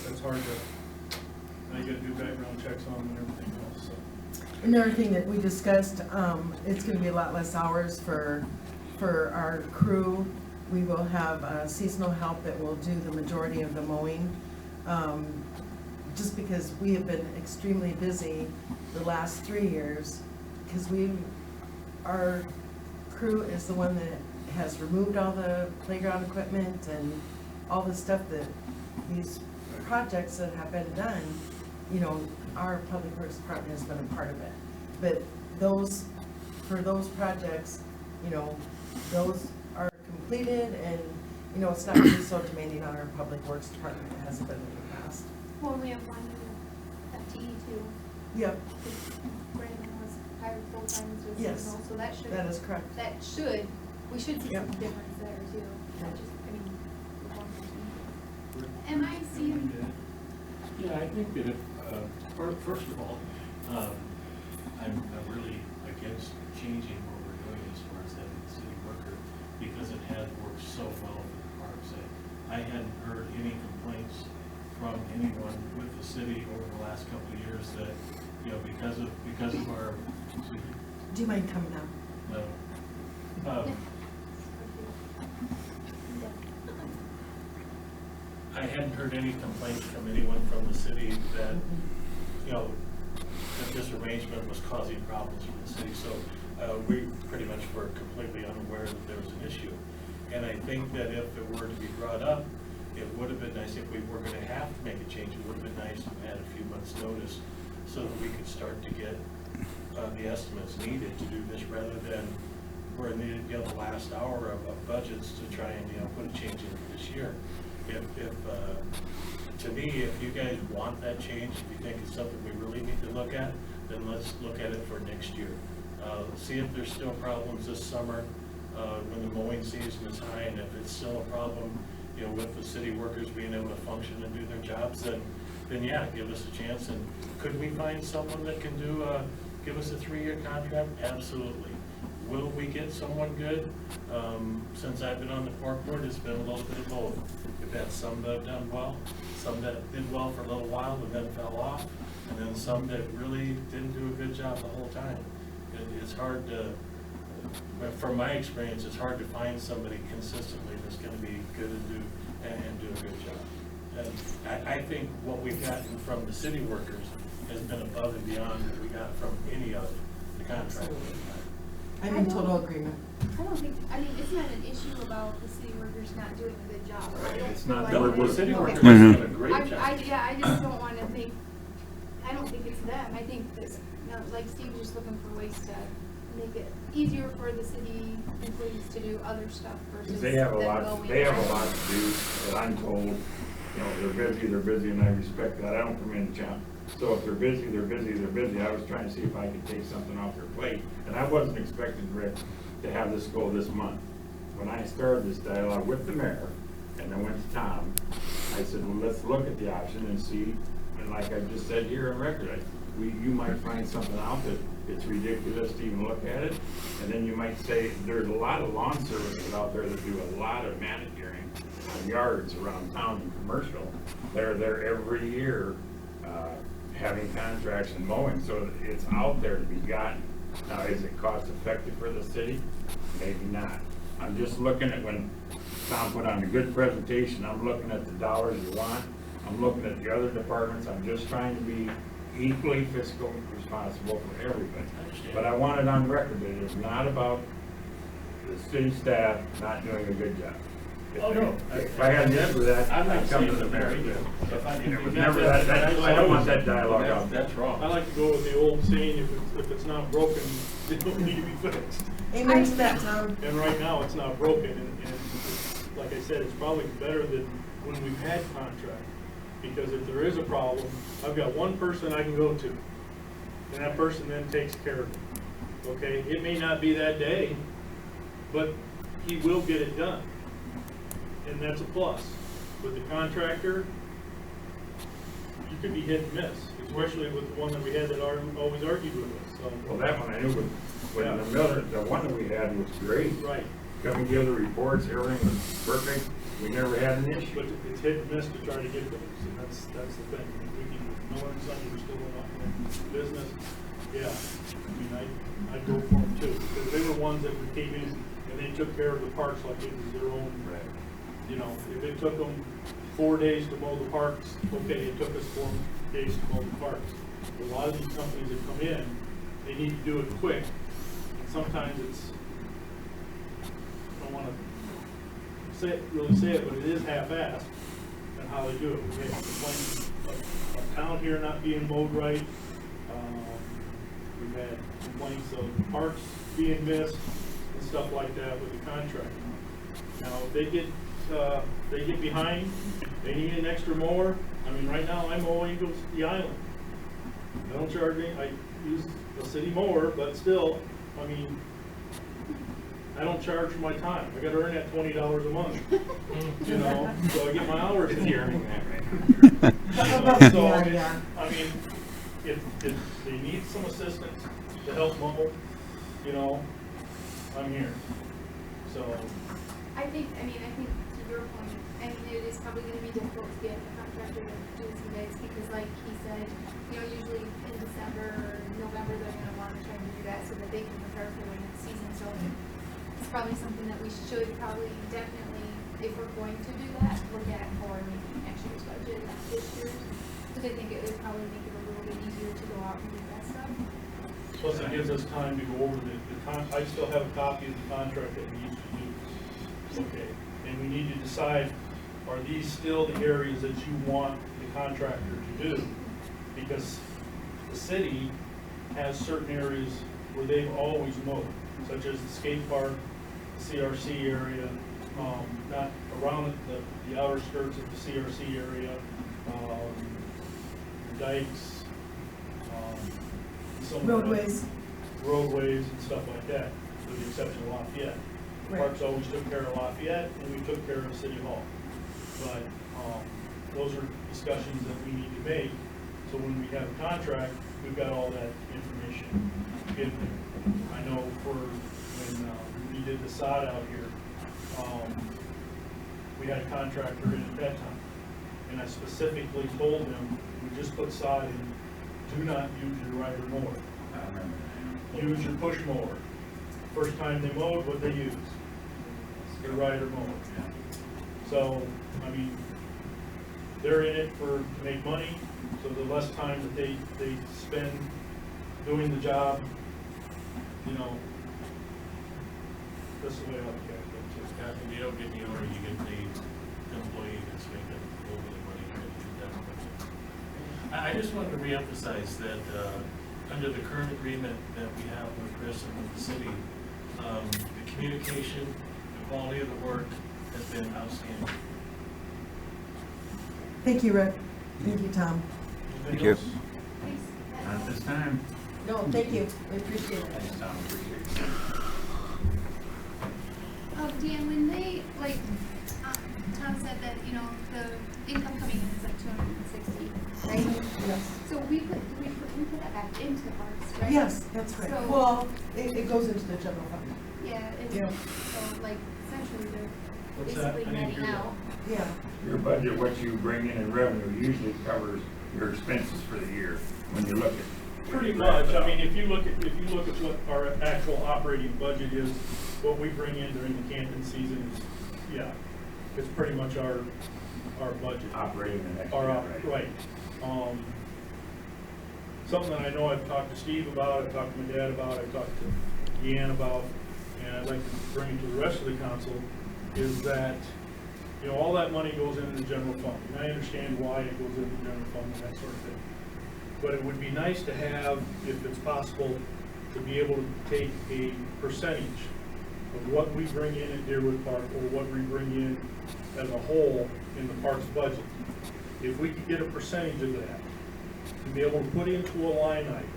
that's hard to, now you gotta do background checks on them and everything else, so. Another thing that we discussed, it's gonna be a lot less hours for our crew. We will have seasonal help that will do the majority of the mowing. Just because we have been extremely busy the last 3 years, because our crew is the one that has removed all the playground equipment and all the stuff that these projects that have been done, our public works department has been a part of it. But for those projects, those are completed and, it's not really so demanding on our public works department as it has been in the past. Well, we have one new FTE too. Yep, Brandon was hired full-time instead of Yes. seasonal, so that should. that is correct. We should see Yep. some difference there too. Not just, with one person. Am I seeing? Yeah, I think that first of all, I'm really against changing what we're doing as far as having the city worker, because it has worked so well for the parks. I hadn't heard any complaints from anyone with the city over the last couple of years that, because of our, Do you mind coming up? I hadn't heard any complaints from anyone from the city that, that this arrangement was causing problems for the city. So we pretty much were completely unaware that there was an issue. And I think that if it were to be brought up, it would have been nice if we were going to have to make a change. It would have been nice to have had a few months' notice so that we could start to get the estimates needed to do this, rather than we're in the last hour of budgets to try and put a change in this year. To me, if you guys want that change, if you think it's something we really need to look at, then let's look at it for next year. See if there's still problems this summer when the mowing season is high, and if it's still a problem, with the city workers being able to function and do their jobs, then yeah, give us a chance. And could we find someone that can give us a 3-year contract? Absolutely. will we get someone good? Since I've been on the park board, it's been a little bit of both. We've had some that have done well, some that did well for a little while and then fell off, and then some that really didn't do a good job the whole time. It's hard to, from my experience, it's hard to find somebody consistently that's gonna be good and do a good job. And I think what we've gotten from the city workers has been above and beyond what we got from any of the contractors. I'm in total agreement. I don't think, I mean, it's not an issue about the city workers not doing a good job. I don't It's not feel that like- we're The city Okay. workers Mhm. have done a great I job. just don't wanna think, I don't think it's them, I think that, you know, like Steve's just looking for ways to make it easier for the city employees to do other stuff versus They have a them lot, going they have a out. lot to do, that I'm told, you know, they're busy, and I respect that, I don't come in town. So if they're busy, I was trying to see if I could take something off their plate, and I wasn't expecting Rick to have this go this month. When I started this dialogue with the mayor, and I went to Tom, I said, well, let's look at the option and see, and like I just said here on record, you might find something out that it's ridiculous to even look at it, and then you might say, there's a lot of lawn services out there that do a lot of manicuring on yards around town and commercial. They're there every year, having contracts and mowing, so it's out there to be gotten. Now, is it cost effective for the city? Maybe not. I'm just looking at when Tom put on a good presentation, I'm looking at the dollars you want, I'm looking at the other departments, I'm just trying to be equally fiscal responsible for everybody. But I want it on record that it's not about the city staff not doing a good job. Oh, no. If I had never that, I'm not I'd come to saying the that mayor. they're either. It was never that, I don't want that dialogue out. That's I wrong. like to go with the old saying, if it's not broken, it don't need to be fixed. Amen to that, Tom. And right now, it's not broken, and like I said, it's probably better than when we've had contract. Because if there is a problem, I've got one person I can go to, and that person then takes care of it. Okay, it may not be that day, but he will get it done. And that's a plus. With the contractor, you could be hit and miss, especially with the one that we had that always argued with us, so. Well, that one I knew, when the Miller, the one that we had was great. Right, Come and give the reports, everything was perfect, we never had an issue. but it's hit and miss to try to get those, and that's the thing. We can, no one Sunday, we're still in business, yeah. I mean, I'd go for them too, because they were ones that came in and they took care of the parks like it was their own. Right. You know, if it took them 4 days to mow the parks, okay, it took us 4 days to mow the parks. But a lot of these companies that come in, they need to do it quick, and sometimes it's, I don't wanna really say it, but it is half-assed on how they do it. We have complaints of town here not being mowed right. We've had complaints of parks being missed and stuff like that with the contract. Now, if they get behind, they need an extra mower. I mean, right now, I'm mowing the island. I don't charge any, I use a city mower, but still, I mean, I don't charge for my time. I gotta earn that $20 a month, you know, so I get my hours in here. So, Yeah. I mean, if they need some assistance to help mow, you know, I'm here. So, I think to your point, I mean, it is probably gonna be difficult to get a contractor to do some bids, because like he said, you know, usually in December or November, they're gonna wanna try to do that so that they can prepare for the next season, so it's probably something that we should probably definitely, if we're going to do that, look at for maybe next year's budget, not this year's, because I think it would probably make it a little bit easier to go out and do that stuff. plus it gives us time to go over I still have a copy of the contract that we need to use. Okay, and we need to decide, are these still the areas that you want the contractor to do? Because the city has certain areas where they've always mowed, such as the skate park, the CRC area, not around the outer skirts of the CRC area, the dikes, some of the roadways and stuff like that, with the exception of Lafayette. The Right. Parks always took care of Lafayette, and we took care of City Hall. But, those are discussions that we need to make, so when we have a contract, we've got all that information in there. I know for, when we did the sod out here, we had a contractor in at that time. And I specifically told them, we just put sod in, do not use your rider mower. I remember that. Use your push mower. First time they mowed, what they used? The rider mower. So, I mean, they're in it to make money, so the less time that they spend doing the job, you know, that's the way I look at it. Kathy, you don't get the owner, you get the employee that's making a little bit of money to do that. I just wanted to reemphasize that, under the current agreement that we have with Chris and with the city, the communication, the quality of the work has been outstanding. Thank you, Rick. Thank you, Tom. Thank you. Thanks. Not at this time. No, thank you. We appreciate it. Thanks, Tom, appreciate it. Dan, when they, like, Tom said that, you know, the income coming in is like 260, right? Yes. So we put that back into the parks, right? Yes, that's right. So- Well, it goes into the general fund. Yeah, it's, Yeah. so like, essentially they're What's that? basically I didn't netting hear that. out. Yeah. Your budget, what you bring in revenue usually covers your expenses for the year, when you look at. Pretty much, I mean, if you look at what our actual operating budget is, what we bring in during the camping season is, yeah, it's pretty much our budget. Operating the next year, Our, right? right. Something that I know I've talked to Steve about, I've talked to my dad about, I've talked to Deanne about, and I'd like to bring it to the rest of the council, is that, you know, all that money goes into the general fund. And I understand why it goes into the general fund and that sort of thing. But it would be nice to have, if it's possible, to be able to take a percentage of what we bring in at Deerwood Park or what we bring in as a whole in the park's budget. If we could get a percentage of that, to be able to put into a line item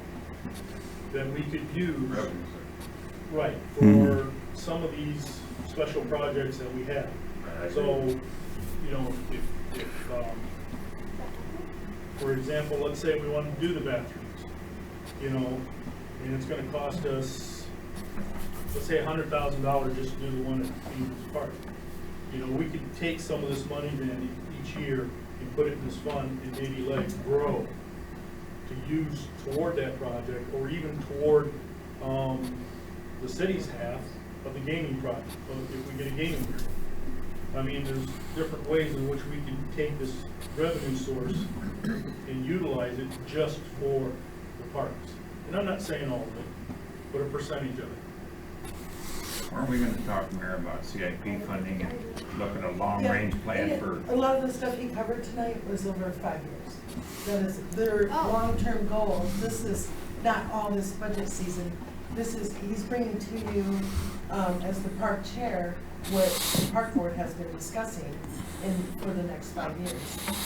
that we could use, Revenue, right, for some of these special projects that we have. Right, I agree. So, you know, if for example, let's say we want to do the bathrooms, you know, and it's gonna cost us, let's say $100,000 just to do the one at Angels Park. You know, we could take some of this money then each year and put it in this fund and maybe let it grow to use toward that project, or even toward, the city's half of the gaming project, if we get a gaming grant. I mean, there's different ways in which we can take this revenue source and utilize it just for the parks. And I'm not saying all of it, but a percentage of it. Weren't we gonna talk, Mayor, about CIP funding and look at a long-range plan Yeah, for? a lot of the stuff he covered tonight was over 5 years. That is their Oh. long-term goal. This is not all this budget season. This is, he's bringing to you, as the park chair, what the park board has been discussing for the next 5 years.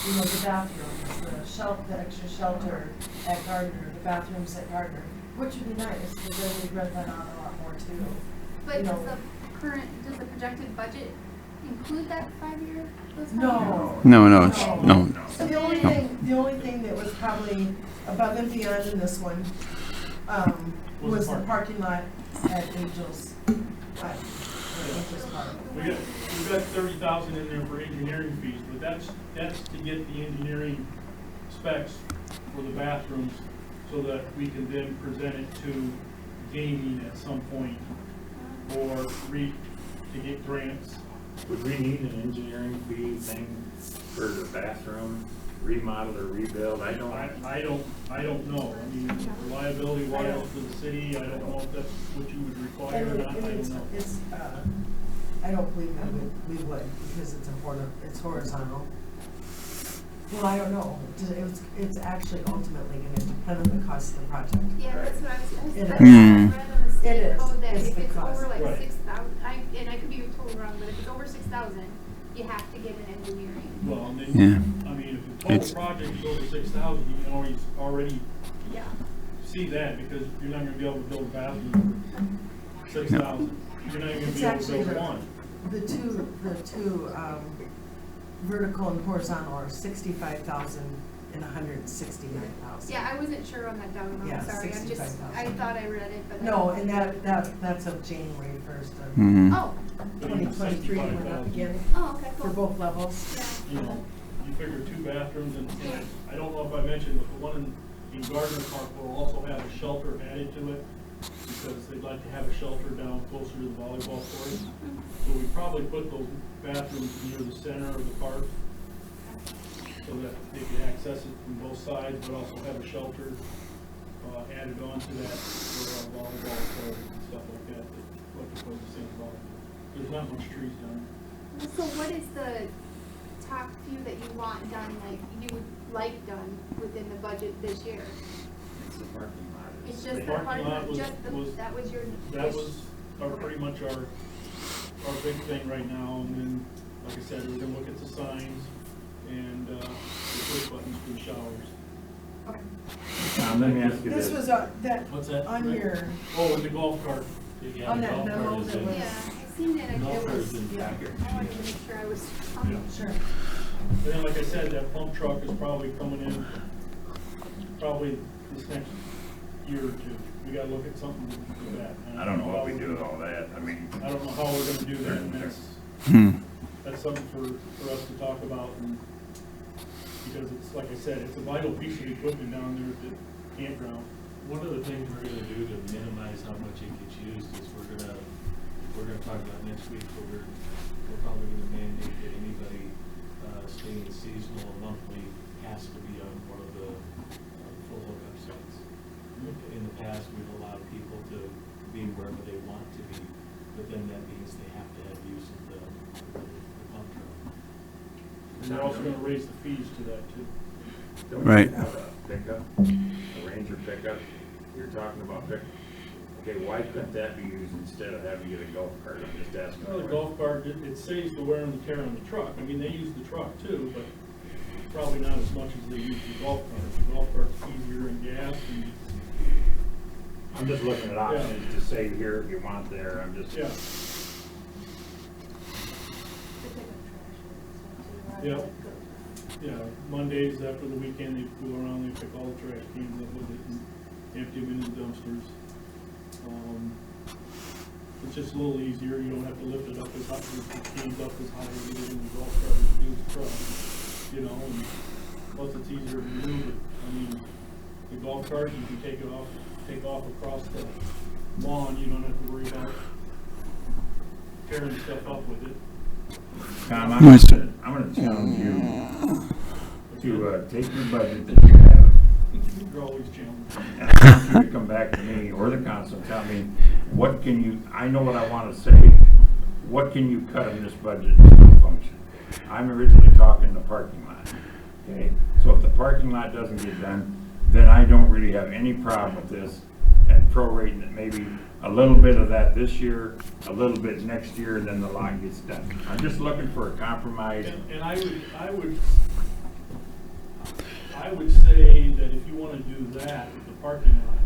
You know, the bathrooms, the extra shelter at Gardner, the bathrooms at Gardner, which would be nice, because then we'd rent that out a lot more too. But You does know. does the projected budget include that 5-year, those 5 No. years? No, it's, no. So the only thing that was probably above and beyond in this one, was the parking lot at Angels. Angels Park. We got 30,000 in there for engineering fees, but that's to get the engineering specs for the bathrooms so that we can then present it to gaming at some point, or to get grants. Would we need an engineering fee thing for the bathroom remodel or rebuild? I don't. I don't know. I mean, reliability wise for the city, I don't know if that's what you would require or not, I don't know. It's, I don't believe that we would, because it's horizontal. Well, I don't know. It's actually ultimately gonna depend on the cost of the project. Yeah, that's what I was, It I is. read on the It state is. code that It's if the it's cost. over like Right. 6,000, and I could be totally wrong, but if it's over 6,000, you have to get an engineering. Well, and Yeah. then, I mean, if the It's- total project is over 6,000, you can already Yeah. see that, because you're not gonna be able to build a bathroom for 6,000. You're not even gonna It's be able to actually build one. the two, vertical and horizontal are 65,000 $169,000. Yeah, I wasn't sure on that dollar amount, Yeah, sorry, I'm just, I 65,000. thought I read it, but. No, and that's of January 1st of Mhm. Oh, 2023, and went up again oh, okay, for cool. both levels. Yeah. You know, you figure 2 bathrooms, and I don't know if I mentioned, but the one in Gardner Park will also have a shelter added to it, because they'd like to have a shelter down closer to the volleyball court. So we probably put those bathrooms near the center of the park, so that they can access it from both sides, but also have a shelter added on to that for volleyball court and stuff like that, like to put the same volleyball. There's not much trees down there. So what is the top few that you want done, like, you would like done within the budget this year? It's the parking lot. It's just the Parking parking lot lot, was- just the, was- that was your. That was pretty much our big thing right now, and then, like I said, we're gonna look at the signs and, the push buttons for the showers. Okay. Tom, let me ask you This this. was that, What's that? on your, Oh, and the golf cart. Yeah, on the that golf memo cart is that in- was. Yeah, I seen that, it Golf cart was, is in yeah. packet. I wanted to make sure I was, Sure. And then, like I said, that pump truck is probably coming in, probably this next year or two. We gotta look at something with that. I don't know what we do with all that. I mean, I don't know how we're gonna do that, and Hmm. that's something for us to talk about, and, because it's, like I said, it's a vital piece of equipment down there at the campground. One of the things we're gonna do to minimize how much it gets used is we're gonna talk about next week, but we're probably gonna mandate that anybody, staying seasonal or monthly has to be on one of the, full hookup sites. In the past, we've allowed people to be wherever they want to be, but then that means they have to have use of the pump truck. And they're also gonna raise the fees to that too. don't Right. you have a pickup, a Ranger pickup? You're talking about okay, why couldn't that be used instead of having to get a golf cart? I'm just asking. Well, the golf cart, it saves the wear and the tear on the truck. I mean, they use the truck too, but probably not as much as they use the golf cart. The golf cart's easier in gas, and, I'm just looking at options to save here if you want there. I'm just. yeah. Yeah. Yeah, Mondays after the weekend, they go around, they pick all the trash cans up with it and empty them into the dumpsters. It's just a little easier, you don't have to lift it up as high, lift the cans up as high as you do in the golf cart, as you do the truck, you know, and plus it's easier to move it. I mean, the golf cart, you can take off across the lawn, you don't have to worry about tearing stuff up with it. Tom, I'm gonna challenge you to take your budget that you have, You're always challenged. and I want you to come back to me or the council and tell me, what can you, I know what I wanna say, what can you cut in this budget to function? I'm originally talking the parking lot, okay? So if the parking lot doesn't get done, then I don't really have any problem with this, and prorating it, maybe a little bit of that this year, a little bit next year, and then the lot gets done. I'm just looking for a compromise. And I would say that if you wanna do that with the parking lot,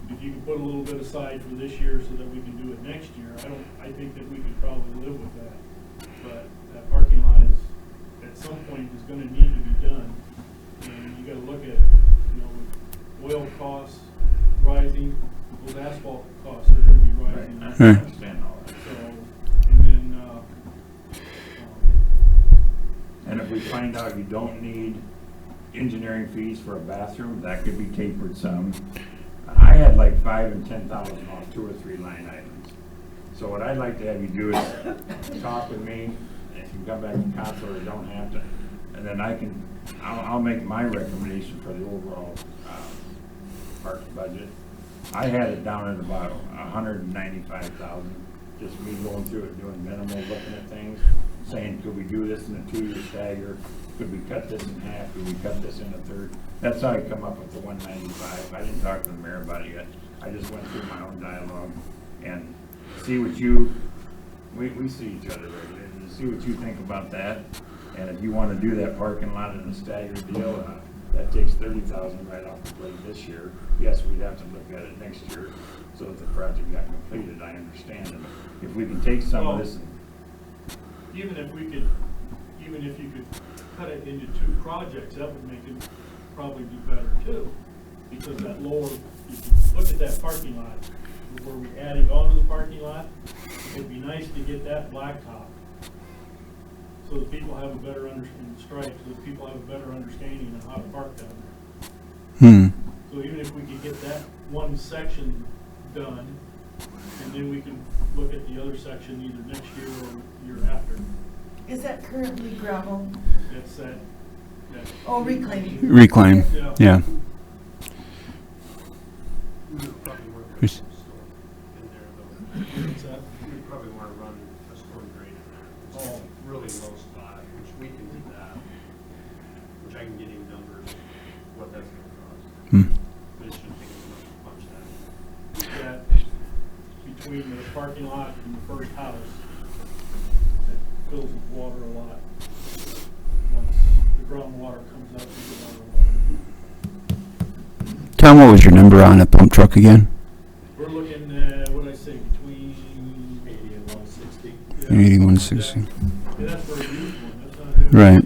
if you can put a little bit aside for this year so that we can do it next year, I think that we could probably live with that. But that parking lot is, at some point, is gonna need to be done. And you gotta look at, with oil costs rising, those asphalt costs are gonna be rising. I understand all that. So, and then, And if we find out you don't need engineering fees for a bathroom, that could be tapered some. I had like $5,000 and $10,000 on 2 or 3 line items. So what I'd like to have you do is talk with me, and if you come back to council or don't have to, and then I'll make my recommendation for the overall, park budget. I had it down at about 195,000, just me going through it, doing minimal, looking at things, saying, could we do this in a 2-year stagger? Could we cut this in half? Could we cut this in a third? That's how I come up with the 195. I didn't talk to the mayor about it yet. I just went through my own dialogue and see what we see each other regularly, and see what you think about that. And if you want to do that parking lot in a staggered deal, that takes 30,000 right off the plate this year. Yes, we'd have to look at it next year so that the project got completed. I understand it. If we can take some of this. even if you could cut it into 2 projects, that would make it probably do better too. Because that lower, if you look at that parking lot, where we added onto the parking lot, it'd be nice to get that blacktop. So that people have a better understanding, stripes, so that people have a better understanding of how to park down there. So even if we could get that one section done, and then we can look at the other section either next year or year after. Is that currently gravel? That's that. Oh, reclaiming. Reclaim, Yeah. yeah. We would probably want to run a Yes. storm in there though. What's that? We would probably want to run a storm drain in there. It's Oh. a really low spot, which we can do that. Which I can get you numbers, what that's gonna cost. Hmm. But it shouldn't take as much to punch that. That between the parking lot and the first house, that fills with water a lot. Once the groundwater comes up, you get a lot of water. Tom, what was your number on a pump truck again? We're looking at, what'd I say, between 80 and 160. 80, 160. Yeah, that's for a used one, that's not a Right.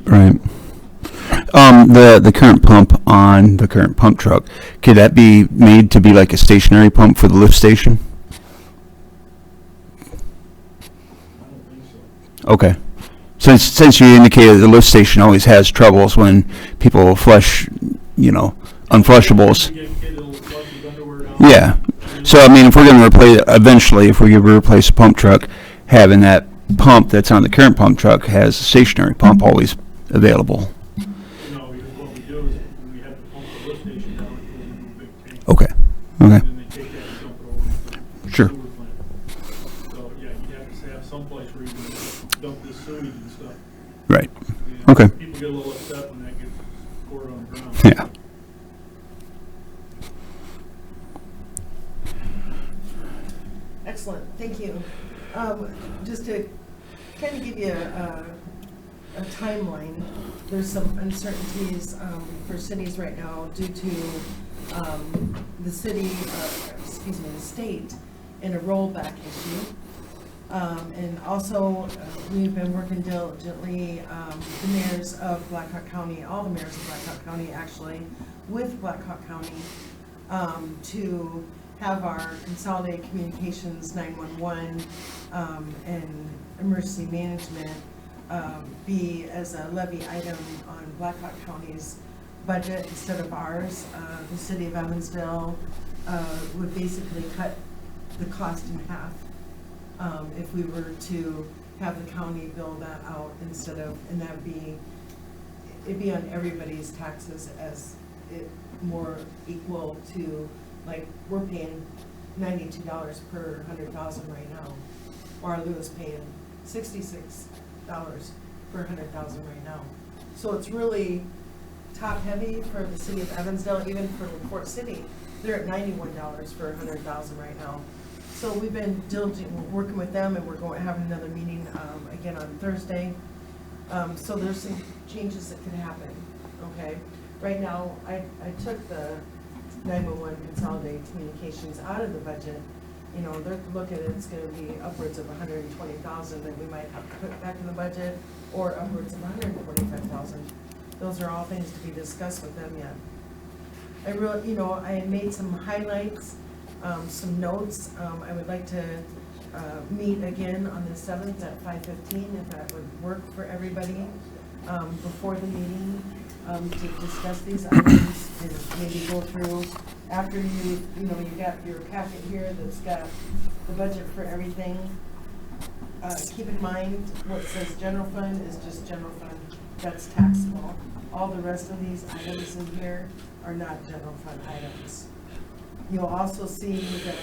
The current pump on the current pump truck, could that be made to be like a stationary pump for the lift station? I don't think so. Okay. Since you indicated the lift station always has troubles when people flush, unflushables. You get a kid that'll flush his underwear down. Yeah. So, I mean, if we're going to if we replace a pump truck, having that pump that's on the current pump truck has a stationary pump always available. No, because what we do is we have to pump the lift station down, it goes into a big tank. Okay. And then they take that and dump it over to the Sure. sewer plant. So, yeah, you have to have some place where you can dump this sewage and stuff. Right. You know, Okay. People get a little upset when that gets poured on the ground. Yeah. Excellent, thank you. Just to kind of give you a timeline, there's some uncertainties for cities right now due to the the state in a rollback issue. And also, we've been working diligently, the mayors of Blackhawk County, all the mayors of Blackhawk County actually, with Blackhawk County, to have our consolidated communications 911 and emergency management be as a levy item on Blackhawk County's budget instead of ours. The city of Evansville would basically cut the cost in half if we were to have the county bill that out instead of, and it'd be on everybody's taxes as it more equal to, like, we're paying $92 per 100,000 right now. Waterloo is paying $66 per 100,000 right now. So it's really top heavy for the city of Evansville, even for Port City. They're at $91 for 100,000 right now. So we've been diligent, working with them, and we're having another meeting again on Thursday. So there's some changes that could happen, okay? Right now, I took the 911 consolidated communications out of the budget. They're looking at it's gonna be upwards of 120,000 that we might have to put back in the budget, or upwards of 125,000. Those are all things to be discussed with them yet. I had made some highlights, some notes. I would like to meet again on the 7th at 5:15, if that would work for everybody, before the meeting, to discuss these items and maybe go through after you got your packet here that's got the budget for everything. Keep in mind, what says general fund is just general fund, that's taxable. All the rest of these items in here are not general fund items. You'll also see that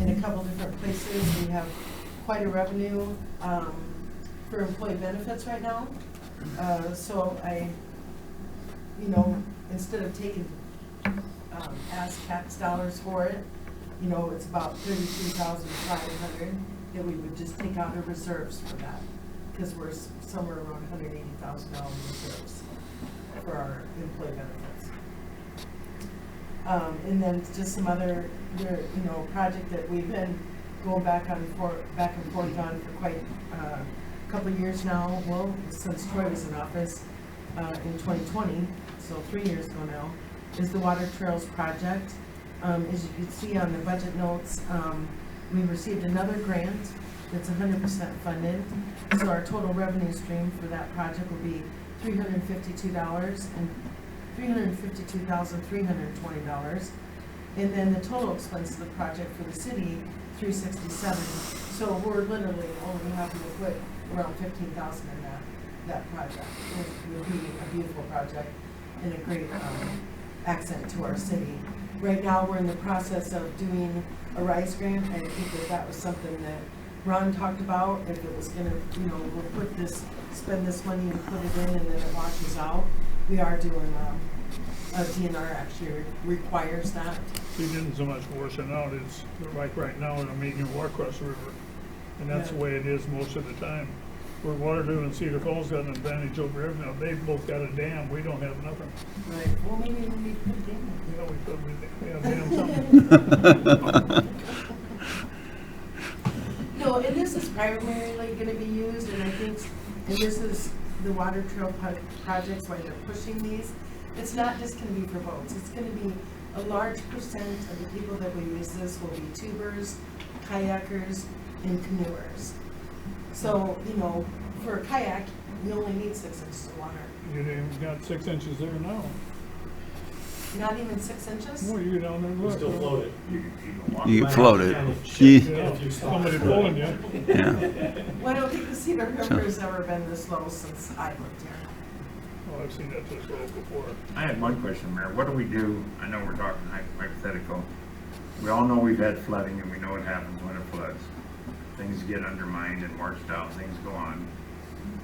in a couple different places, we have quite a revenue for employee benefits right now. So instead of taking as tax dollars for it, it's about $32,500 that we would just take out of reserves for that, because we're somewhere around $180,000 reserves for our employee benefits. And then just some other, project that we've been going back and forth on for quite a couple of years now. Well, since Troy was in office in 2020, so 3 years ago now, is the Water Trails Project. As you can see on the budget notes, we received another grant that's 100% funded. So our total revenue stream for that project will be $352,320. And then the total expense of the project for the city, $367. So we're literally only having to put around $15,000 in that project. It will be a beautiful project and a great accent to our city. Right now, we're in the process of doing a RISE grant. I think that was something that Ron talked about, if it was gonna, we'll spend this money and put it in and then it washes out. We are doing, a DNR actually requires that. It isn't so much washing out, it's like right now, they're making a walk across the river. And that's the way it is most of the time. Where Waterloo and Cedar Falls got an advantage over everything. Now, they've both got a dam, we don't have nothing. Right, well, maybe we need to put a dam We have dam something. No, and this is primarily gonna be used, and I think, and this is the water trail projects, why they're pushing these. It's not just gonna be for boats, it's gonna be a large percent of the people that will use this will be tubers, kayakers, and canoers. So, for a kayak, you only need 6 inches of water, You even got 6 inches there now. not even 6 inches? Well, you go down there and We look. still float it. You can walk. You Might float have it. to kind of Ye- shift Yeah, if you stop. somebody pulling you. Yeah. Well, I don't think the Cedar River has ever been this low since I lived here. Oh, I've seen that this low before. I had one question, Mayor. What do we do? I know we're talking hypothetical. We all know we've had flooding and we know what happens when it floods. Things get undermined and washed out, things go on.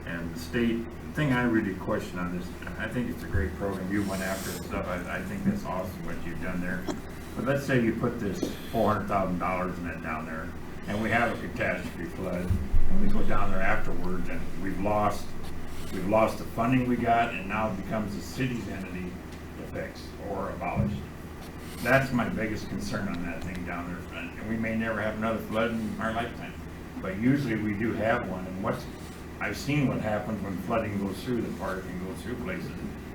And the state, the thing I really question on this, I think it's a great program. You went after it and stuff. I think that's awesome what you've done there. But let's say you put this $400,000 in it down there and we have a catastrophe flood and we go down there afterwards and we've lost the funding we got, and now it becomes the city's entity to fix or abolish. That's my biggest concern on that thing down there. And we may never have another flood in our lifetime, but usually we do have one. And I've seen what happens when flooding goes through the park and goes through places,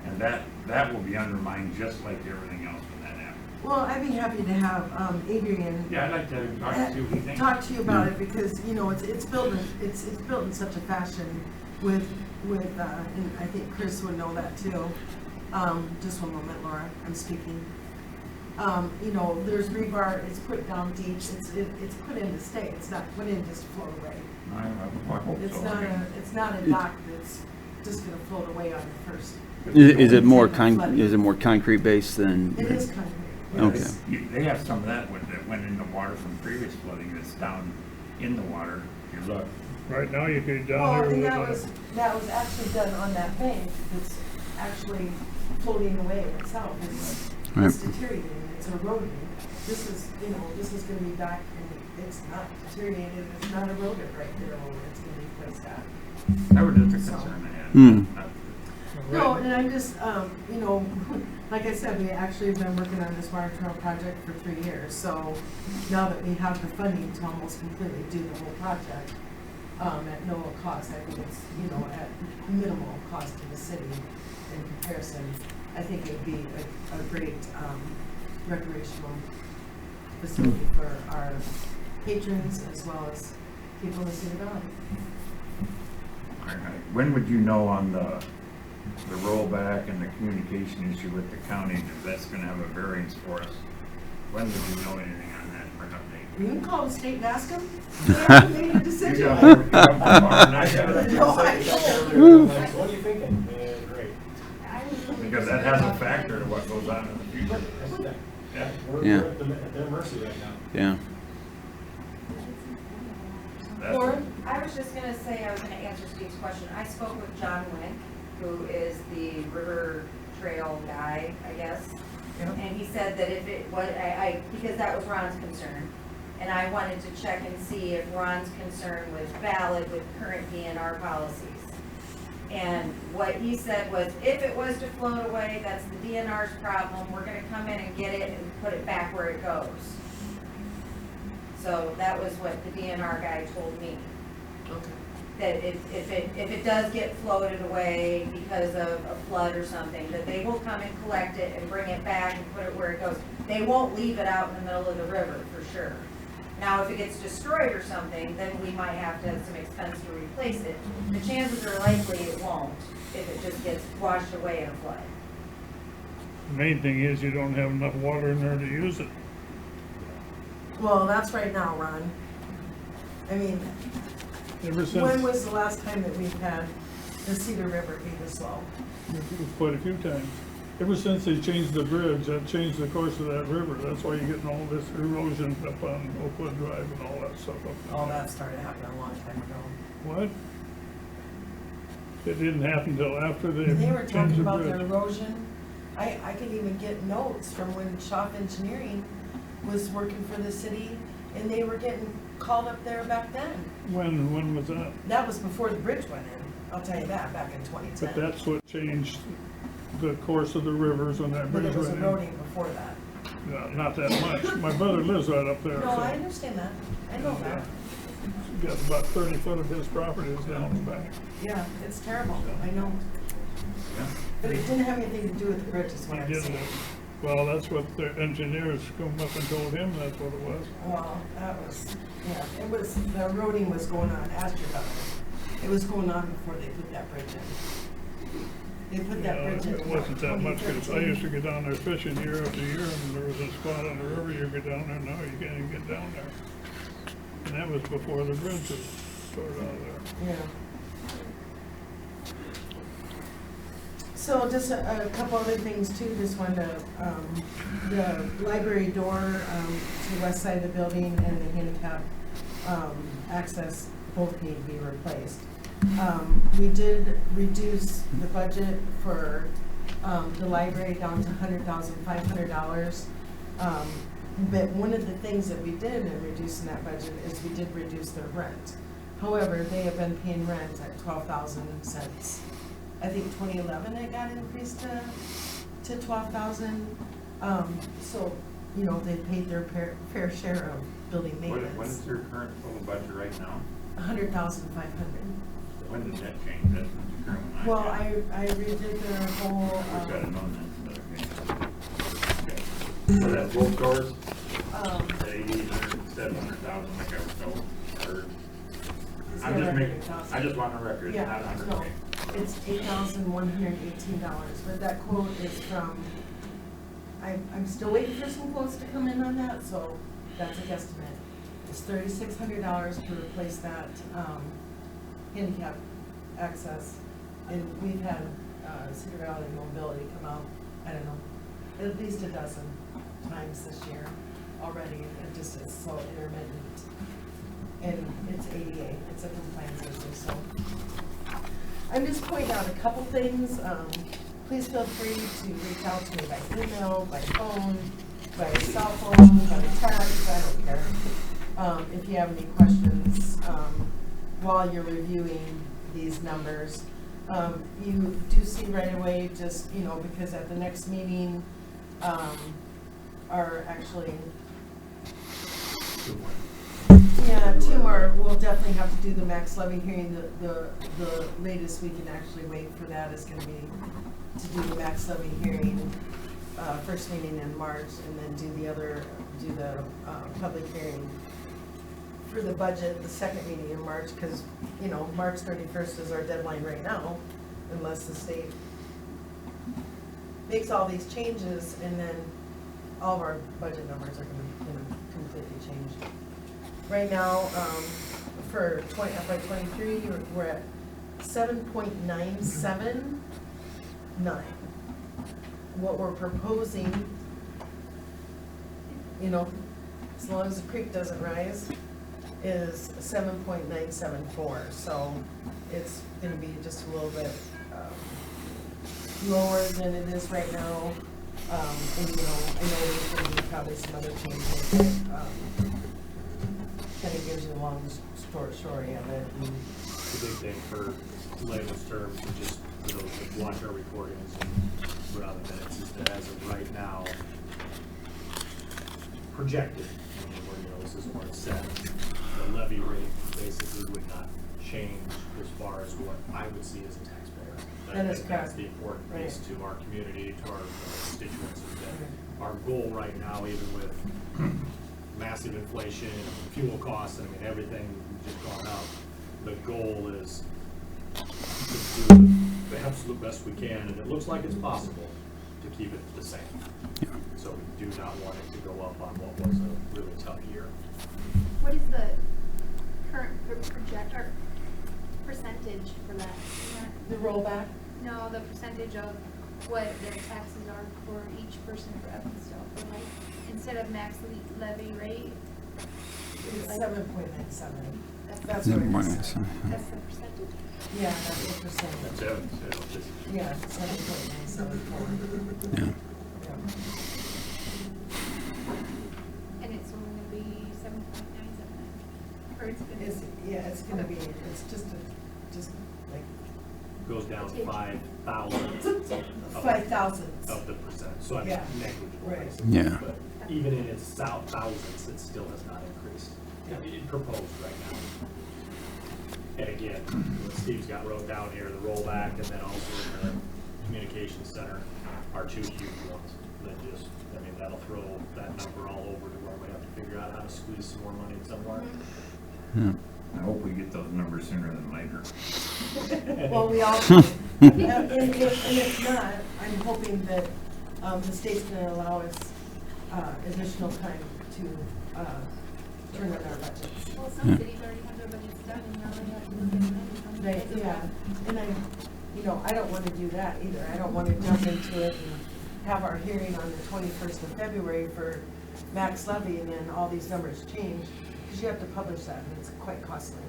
and that will be undermined just like everything else when that happens. Well, I'd be happy to have Adrian Yeah, I'd like to talk to you what you think. talk to you about it, because, it's built in such a fashion with, and I think Chris would know that too. Just one moment, Laura, I'm speaking. There's rebar, it's put down deep, it's put in to stay, it's not put in just to float away. I hope It's so. it's not a dock that's just gonna float away on the first. Is it more Flooding. is it more concrete based than? It is concrete. Yeah, Okay. They have some of that that went in the water from previous flooding that's down in the water. If you look. Right now, you could down Well, there and with that was actually done on that bank, that's actually floating away itself, it's Right. deteriorating, it's eroding. This is gonna be back, and it's not deteriorated, it's not eroded right there where it's gonna be placed at. That was just a concern I had. Hmm. No, and I'm just, like I said, we actually have been working on this water trail project for 3 years, so now that we have the funding to almost completely do the whole project, at no cost, I think it's, at minimal cost to the city in comparison, I think it'd be a great, recreational facility for our patrons as well as people in the Cedar Valley. All right. When would you know on the rollback and the communication issue with the county that that's gonna have a variance for us? When would you know anything on that for an update? You can call the state and ask them, they haven't made a decision. You yet. got more- you got more than I got. No, I What are you thinking? Great. Because that has a factor to what goes on in the future. Yeah. We're Yeah. at their mercy right now. Yeah. That's- Lauren? I was just gonna say, I was gonna answer Steve's question. I spoke with John Wink, who is the river trail guy, I guess. Yep. And he said that if it was, because that was Ron's concern. And I wanted to check and see if Ron's concern was valid with current DNR policies. And what he said was, if it was to float away, that's the DNR's problem. We're gonna come in and get it and put it back where it goes. So that was what the DNR guy told me. Okay. that if it does get floated away because of a flood or something, that they will come and collect it and bring it back and put it where it goes. They won't leave it out in the middle of the river, for sure. Now, if it gets destroyed or something, then we might have to have some expense to replace it. The chances are likely it won't, if it just gets washed away in a flood. The main thing is you don't have enough water in there to use it. Well, that's right now, Ron. I mean, Ever when since, was the last time that we've had the Cedar River be this low? quite a few times. Ever since they changed the bridge, that changed the course of that river. That's why you're getting all this erosion up on Oakwood Drive and all that stuff up there. All that started happening a long time ago. What? It didn't happen till after they They were changed talking the about the bridge. erosion. I could even get notes from when Schaff Engineering was working for the city, and they were getting called up there back then. When was that? That was before the bridge went in, I'll tell you that, back in 2010. But that's what changed the course of the rivers when that But bridge it was went in. eroding before that. No, not that much. My brother lives right up there. No, so- I understand that. I know that. He's got about 30 foot of his property is down the back. Yeah, it's terrible, I know. But it didn't have anything to do with the bridge, is what He I'm did saying. it. Well, that's what the engineers come up and told him that's what it was. Well, that was, yeah, it was, the eroding was going on, ask your brother. It was going on before they put that bridge in. They put that bridge in. It wasn't that much, because I 2013. used to get down there fishing year after year, and there was a spot on the river, you get down there, now you can't even get down there. And that was before the bridge was sorted out of there. Yeah. So just a couple other things too, just wanted to, the library door, to the west side of the building and the handicap, access both need to be replaced. We did reduce the budget for, the library down to $100,500. But one of the things that we did in reducing that budget is we did reduce their rent. However, they have been paying rent at 12,000 since, I think 2011 it got increased to 12,000. So, you know, they paid their fair share of building What is maintenance. their current total budget right now? 100,500. When did that change? That's the current one. Well, I redid their whole, Wish I'd have known that. Okay. So that's both doors, at 800, 700,000, like I was told, or? It's I'm just never making, 100,000. I just want a record, Yeah, not 100. no, it's $8,118, but that quote is from, I'm still waiting for some quotes to come in on that, so that's a guesstimate. It's $3,600 to replace that, handicap access, and we've had, Cedar Valley Mobility come out, I don't know, at least a dozen times this year already, and it just is so intermittent. And it's ADA, it's a compliance issue, so. I'm just pointing out a couple things. Please feel free to reach out to me by email, by phone, by cell phone, by text, I don't care. If you have any questions, while you're reviewing these numbers. You do see right away, just, you know, because at the next meeting, are actually, yeah, two more, we'll definitely have to do the max levy hearing. The latest we can actually wait for that is gonna be to do the max levy hearing, first meeting in March, and then do the public hearing for the budget, the second meeting in March, because, you know, March 31st is our deadline right now, unless the state makes all these changes, and then all of our budget numbers are gonna completely change. Right now, for FY '23, we're at 7.979. What we're proposing, you know, as long as the creek doesn't rise, is 7.974. So it's gonna be just a little bit lower than it is right now. And, you know, I know there's gonna be probably some other changes that, kind of gives you a long story of it. And The big thing for layman's terms, and just, you know, to watch our recordings and put on the minutes, is that as of right now, projected, you know, this is where it's set, the levy rate basically would not change as far as what I would see as a taxpayer. That I is think that's correct. the important piece Right. to our community, to our constituents, is that our goal right now, even with massive inflation, fuel costs, I mean, everything just gone up, the goal is to do the absolute best we can, and it looks like it's possible to keep it the same. Yeah. So we do not want it to go up on what was a really tough year. What is the current project, or percentage for that? The rollback, No, the percentage of what their taxes are for each person for Evansville, for like, instead of max levy rate, is 7.97. that's, That's what it is. that's the percentage? Yeah, that's what you're saying. That's Evansville. Yeah, 7.974. Yeah. Yeah. And it's only gonna be 7.979, or it's gonna. It's, yeah, it's gonna be, it's just like Goes down 5,000. 5,000. Of the percent, so I mean, Yeah. negligible. Right. basically. Yeah. But even in its thousands, it still has not increased. Yeah. It proposed right now. And again, what Steve's got wrote down here, the rollback, and then also the communications center are two huge ones that just, I mean, that'll throw that number all over to where we have to figure out how to squeeze some more money somewhere. Yeah. I hope we get those numbers sooner than later. Well, we all, and if not, I'm hoping that, the state's gonna allow us, additional time to, turn in our budgets. Well, some cities already have their budgets done, and now they have to look at it. They, yeah, and I don't wanna do that either. I don't wanna jump into it and have our hearing on the 21st of February for max levy, and then all these numbers change, because you have to publish that, and it's quite costly.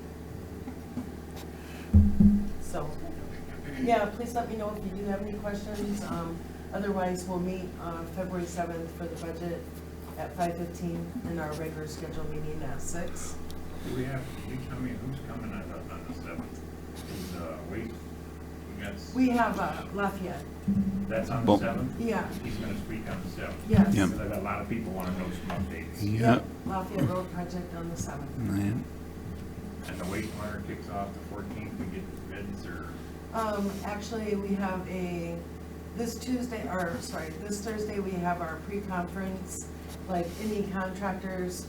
So, yeah, please let me know if you do have any questions. Otherwise, we'll meet on February 7th for the budget at 5:15, and our regular scheduled meeting at 6. Do we have, can you tell me who's coming on the 7th? Is, we got, We have Lafayette. that's on the Well- 7th? Yeah, He's gonna speak on the 7th? yes. Yeah. Because I've got a lot of people wanna know some updates. Yeah. Lafayette Road project on the 7th. Man. And the wastewater kicks off the 14th, we get bids or? Actually, we have this Thursday, we have our pre-conference. Like any contractors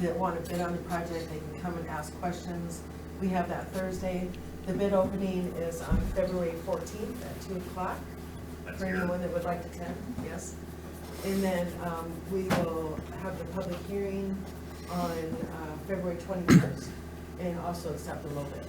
that want to bid on the project, they can come and ask questions. We have that Thursday. The bid opening is on February 14th at 2 o'clock. That's For here. anyone that would like to attend, yes. And then, we will have the public hearing on, February 21st, and also accept the low bid.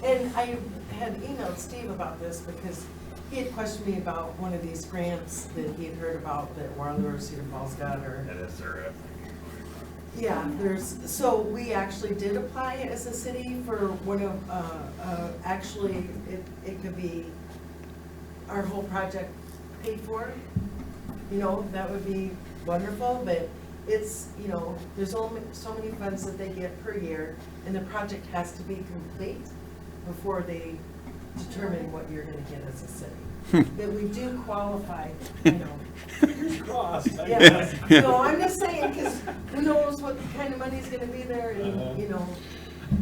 And I had emailed Steve about this because he had questioned me about one of these grants that he had heard about that Waterloo or Cedar Falls got, or, That SRF. yeah, so we actually did apply as a city for one of, actually, it could be our whole project paid for. You know, that would be wonderful, but it's, you know, there's only so many funds that they get per year, and the project has to be complete before they determine what you're gonna get as a city. But we do qualify, you know. Fingers crossed, I Yeah, guess. no, I'm just saying, because who knows what kind of money's gonna be there in, you know,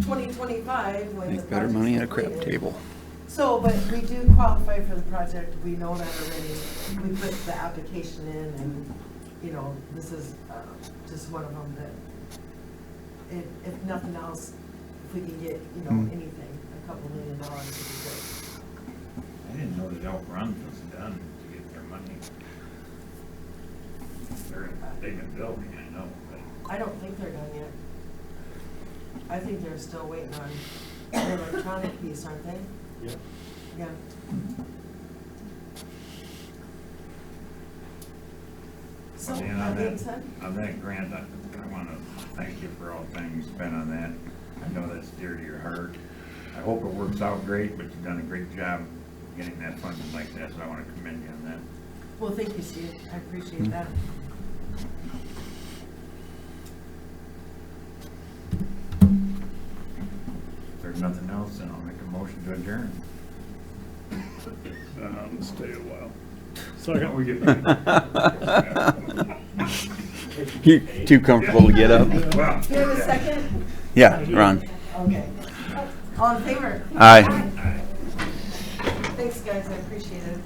2025 when the Make better money at a crap project's completed. table. So, but we do qualify for the project, we know that already, we put the application in, and, you know, this is, just one of them that, if nothing else, if we can get, you know, anything, $2 million would be great. I didn't know that Elk Run was done to get their money. They've been building, I know, but I don't think they're done yet. I think they're still waiting on the electronic piece, aren't they? Yeah. Yeah. So, And that on being that, said, on that grant, I want to thank you for all the time you spent on that. I know that's dear to your heart. I hope it works out great, but you've done a great job getting that funded like that, so I want to commend you on that. well, thank you, Steve, I appreciate that. If there's nothing else, then I'll make a motion to adjourn. Stay a while. Second, we get back. You too comfortable to get up? Well, Do you have a second? Yeah, Ron. Okay. All in favor? Aye. Thanks, guys, I appreciate it.